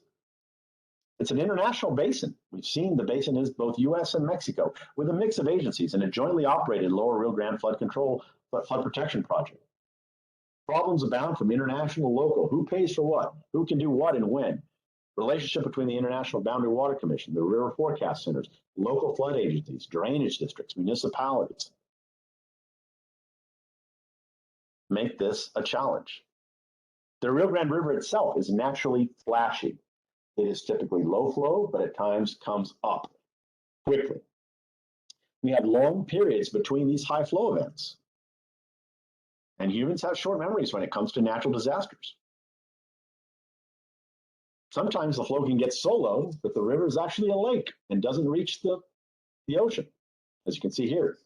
It's an international basin. We've seen the basin is both U.S. and Mexico with a mix of agencies and a jointly operated Lower Rio Grande Flood Protection Project. Problems abound from international to local. Who pays for what? Who can do what and when? Relationship between the International Boundary Water Commission, the River Forecast Centers, local flood agencies, drainage districts, municipalities. Make this a challenge. The Rio Grande River itself is naturally flashy. It is typically low flow, but at times comes up quickly. We have long periods between these high flow events. And humans have short memories when it comes to natural disasters. Sometimes the flow can get so low that the river is actually a lake and doesn't reach the ocean, as you can see here.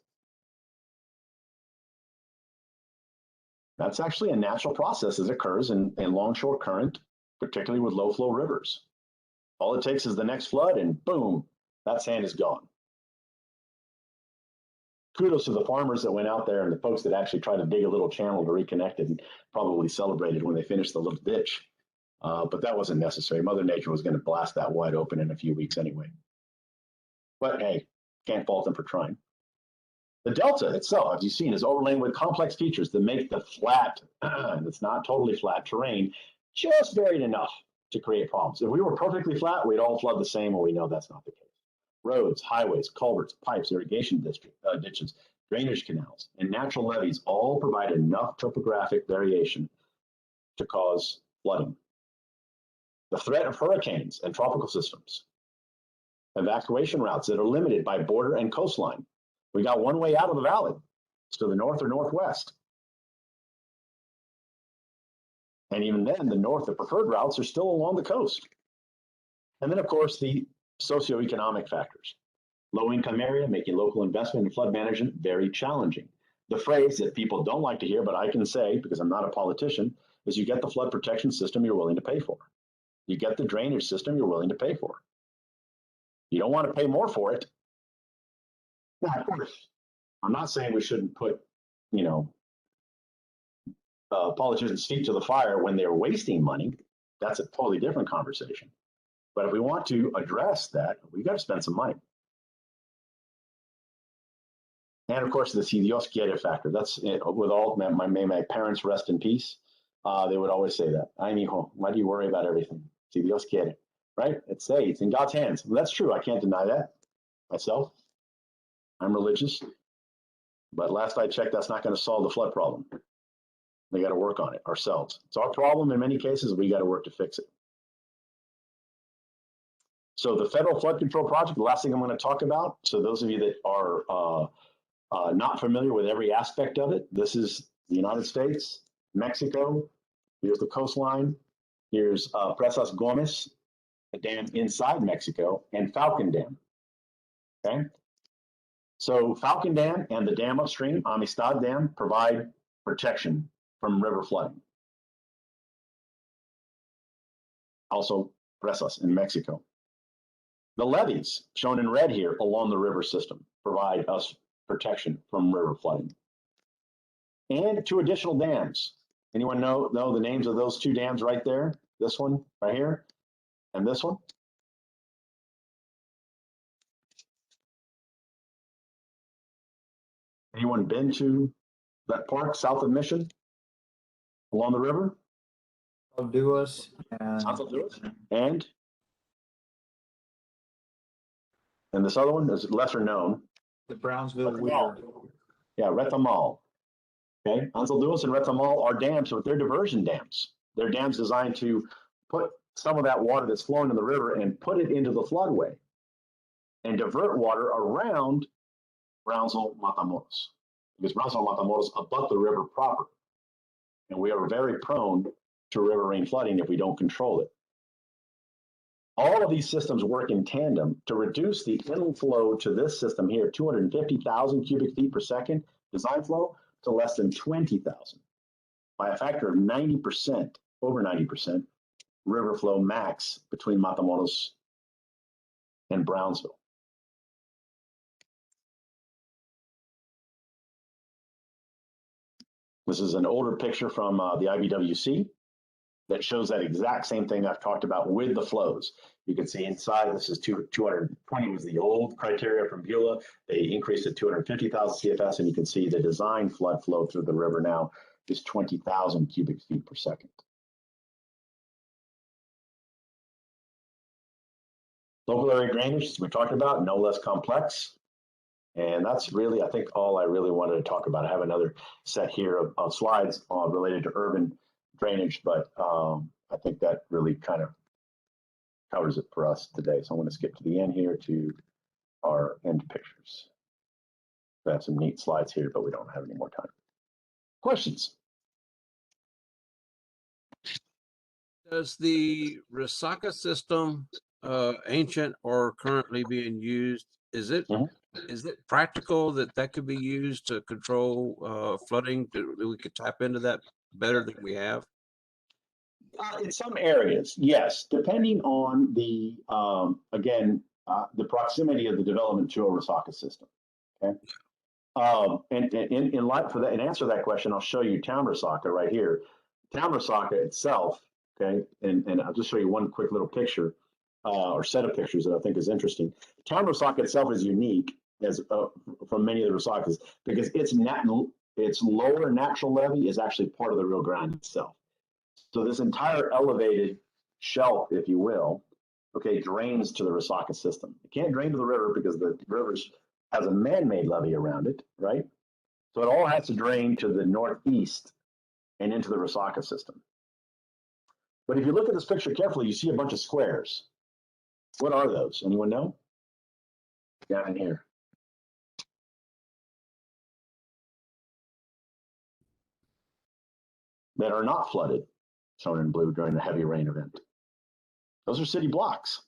That's actually a natural process that occurs in longshore current, particularly with low flow rivers. All it takes is the next flood and boom, that sand is gone. Kudos to the farmers that went out there and the folks that actually tried to dig a little channel to reconnect it and probably celebrated when they finished the little ditch. But that wasn't necessary. Mother Nature was going to blast that wide open in a few weeks anyway. But hey, can't fault them for trying. The delta itself, as you've seen, is overlain with complex features that make the flat, and it's not totally flat terrain, just varied enough to create problems. If we were perfectly flat, we'd all flood the same, and we know that's not the case. roads, highways, culverts, pipes, irrigation ditches, drainage canals, and natural levees all provide enough topographic variation to cause flooding. The threat of hurricanes and tropical systems, evacuation routes that are limited by border and coastline. We got one way out of the valley. It's to the north or northwest. And even then, the preferred routes are still along the coast. And then, of course, the socioeconomic factors. Low-income area, making local investment in flood management very challenging. The phrase that people don't like to hear, but I can say, because I'm not a politician, is you get the flood protection system you're willing to pay for. You get the drainage system you're willing to pay for. You don't want to pay more for it. Now, of course, I'm not saying we shouldn't put, politicians' feet to the fire when they're wasting money. That's a totally different conversation. But if we want to address that, we got to spend some money. And of course, the si Dios quiere factor. That's it. With all my parents rest in peace. They would always say that. Ay, mijo, why do you worry about everything? Si Dios quiere, right? It's in God's hands. Well, that's true. I can't deny that myself. I'm religious. But last I checked, that's not going to solve the flood problem. We got to work on it ourselves. It's our problem in many cases. We got to work to fix it. So the federal flood control project, the last thing I'm going to talk about. So those of you that are not familiar with every aspect of it, this is the United States, Mexico. Here's the coastline. Here's Presas Gomez, a dam inside Mexico, and Falcon Dam. Okay. So Falcon Dam and the dam upstream, Amistad Dam, provide protection from river flooding. Also Presas in Mexico. The levees, shown in red here along the river system, provide us protection from river flooding. And 2 additional dams. Anyone know the names of those 2 dams right there? This one right here and this one? Anyone been to that park south of Mission along the river? Duas and this other one is lesser known. the Brownsville Weir. Yeah, Retamal. Okay, Ansel Duas and Retamal are dams, but they're diversion dams. They're dams designed to put some of that water that's flowing in the river and put it into the floodway and divert water around Brownsville, Matamoros, because Brownsville, Matamoros abut the river proper. And we are very prone to riverine flooding if we don't control it. All of these systems work in tandem to reduce the inflow to this system here, 250,000 cubic feet per second design flow, to less than 20,000 by a factor of 90%, over 90% river flow max between Matamoros and Brownsville. This is an older picture from the IBWC that shows that exact same thing I've talked about with the flows. You can see inside, this is 220 was the old criteria from Beulah. They increased it to 250,000 CFS, and you can see the design flood flow through the river now is 20,000 cubic feet per second. Local area drainage, we talked about, no less complex. And that's really, I think, all I really wanted to talk about. I have another set here of slides related to urban drainage, but I think that really kind of covers it for us today. So I'm going to skip to the end here to our end pictures. I have some neat slides here, but we don't have any more time. Questions? Does the Resaca system, ancient or currently being used, is it practical that could be used to control flooding? That we could tap into that better than we have? In some areas, yes, depending on the the proximity of the development to a Resaca system. Okay, and in light for that, and answer that question, I'll show you Town Resaca right here. Town Resaca itself. Okay, and I'll just show you one quick little picture or set of pictures that I think is interesting. Town Resaca itself is unique as from many of the Resacas because its lower natural levee is actually part of the Rio Grande itself. So this entire elevated shelf, if you will, okay, drains to the Resaca system. It can't drain to the river because the river has a man-made levee around it, right? So it all has to drain to the northeast and into the Resaca system. But if you look at this picture carefully, you see a bunch of squares. What are those? Anyone know? Down in here. That are not flooded, shown in blue during the heavy rain event. Those are city blocks.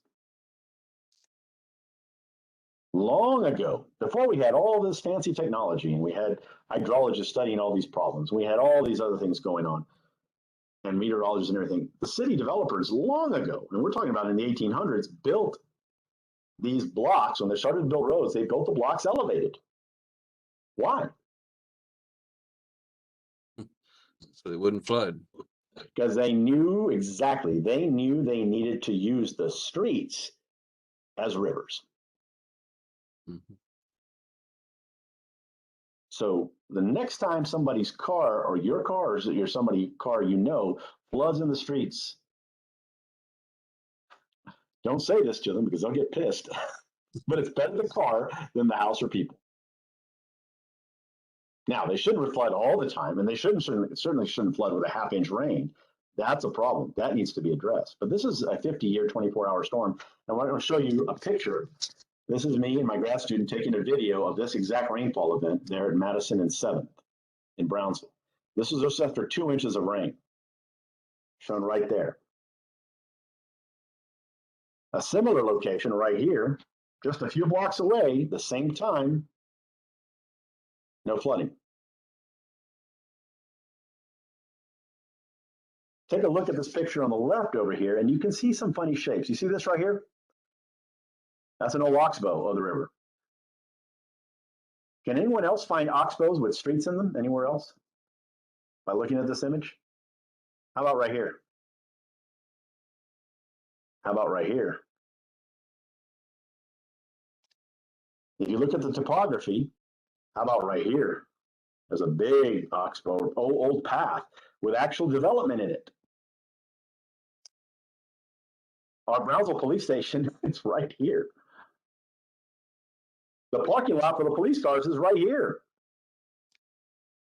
Long ago, before we had all this fancy technology and we had hydrologists studying all these problems, we had all these other things going on, and meteorologists and everything, the city developers long ago, and we're talking about in the 1800s, built these blocks. When they started to build roads, they built the blocks elevated. Why? So they wouldn't flood. Because they knew exactly, they knew they needed to use the streets as rivers. Mhm. So the next time somebody's car or your car or you're somebody's car you know floods in the streets, don't say this to them because they'll get pissed. But it's better the car than the house or people. Now they shouldn't flood all the time, and they certainly shouldn't flood with a half-inch rain. That's a problem that needs to be addressed. But this is a 50-year, 24-hour storm, and I'm going to show you a picture. This is me and my grad student taking a video of this exact rainfall event there at Madison and 7th in Brownsville. This is just after 2 inches of rain, shown right there. A similar location right here, just a few blocks away, the same time, no flooding. Take a look at this picture on the left over here, and you can see some funny shapes. You see this right here? That's an old oxbow of the river. Can anyone else find oxbows with streets in them anywhere else by looking at this image? How about right here? How about right here? If you look at the topography, how about right here? There's a big oxbow, old path with actual development in it. Our Brownsville police station, it's right here. The parking lot for the police cars is right here.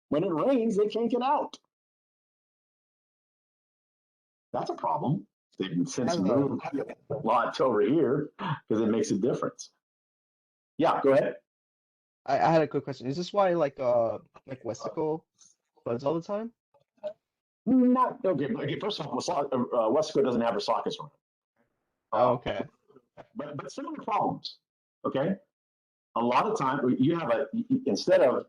When it rains, they can't get out. That's a problem. They've since moved lots over here because it makes a difference. Yeah, go ahead. I had a quick question. Is this why like Westico floods all the time? Not okay. First of all, Westco doesn't have Resaca's around. Oh, okay. But similar problems. Okay, a lot of time you have instead of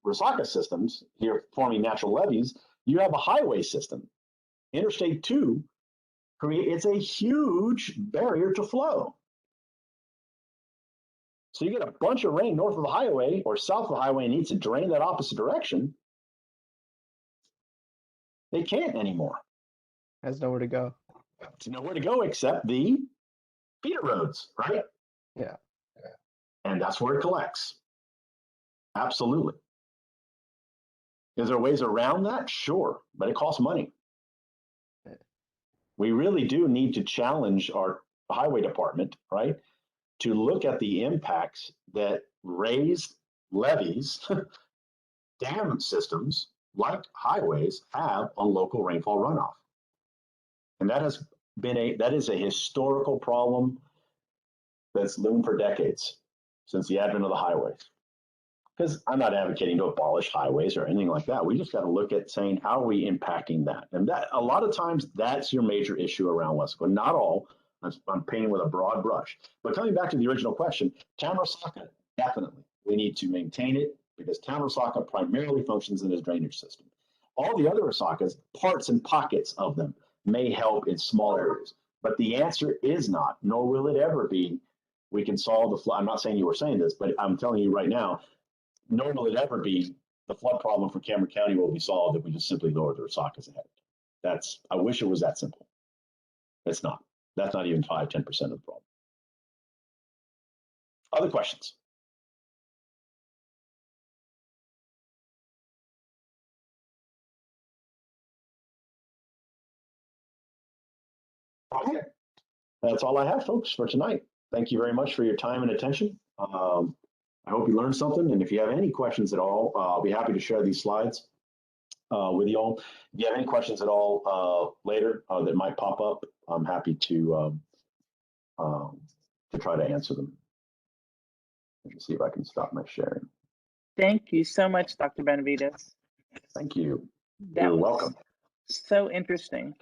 Resaca systems here forming natural levees, you have a highway system. Interstate 2 it's a huge barrier to flow. So you get a bunch of rain north of the highway or south of the highway and needs to drain that opposite direction. They can't anymore. Has nowhere to go. It's nowhere to go except the feeder roads, right? Yeah. And that's where it collects. Absolutely. Is there ways around that? Sure, but it costs money. We really do need to challenge our highway department, right, to look at the impacts that raised levees, dam systems like highways have on local rainfall runoff. And that is a historical problem that's loomed for decades since the advent of the highways. Because I'm not advocating to abolish highways or anything like that. We just got to look at saying, how are we impacting that? And that a lot of times that's your major issue around Westco. Not all. I'm painting with a broad brush. But coming back to the original question, Town Resaca, definitely. We need to maintain it because Town Resaca primarily functions in a drainage system. All the other Resacas, parts and pockets of them, may help in small areas. But the answer is not, nor will it ever be, we can solve the flood. I'm not saying you were saying this, but I'm telling you right now, nor will it ever be the flood problem for Cameron County will be solved if we just simply lower the Resacas ahead. I wish it was that simple. It's not. That's not even 5-10% of the problem. Other questions? Okay. that's all I have, folks, for tonight. Thank you very much for your time and attention. I hope you learned something. And if you have any questions at all, I'll be happy to share these slides with you all. If you have any questions at all later that might pop up, I'm happy to try to answer them. Let me see if I can stop my sharing. Thank you so much, Dr. Benavides. Thank you. That You're was welcome. so interesting.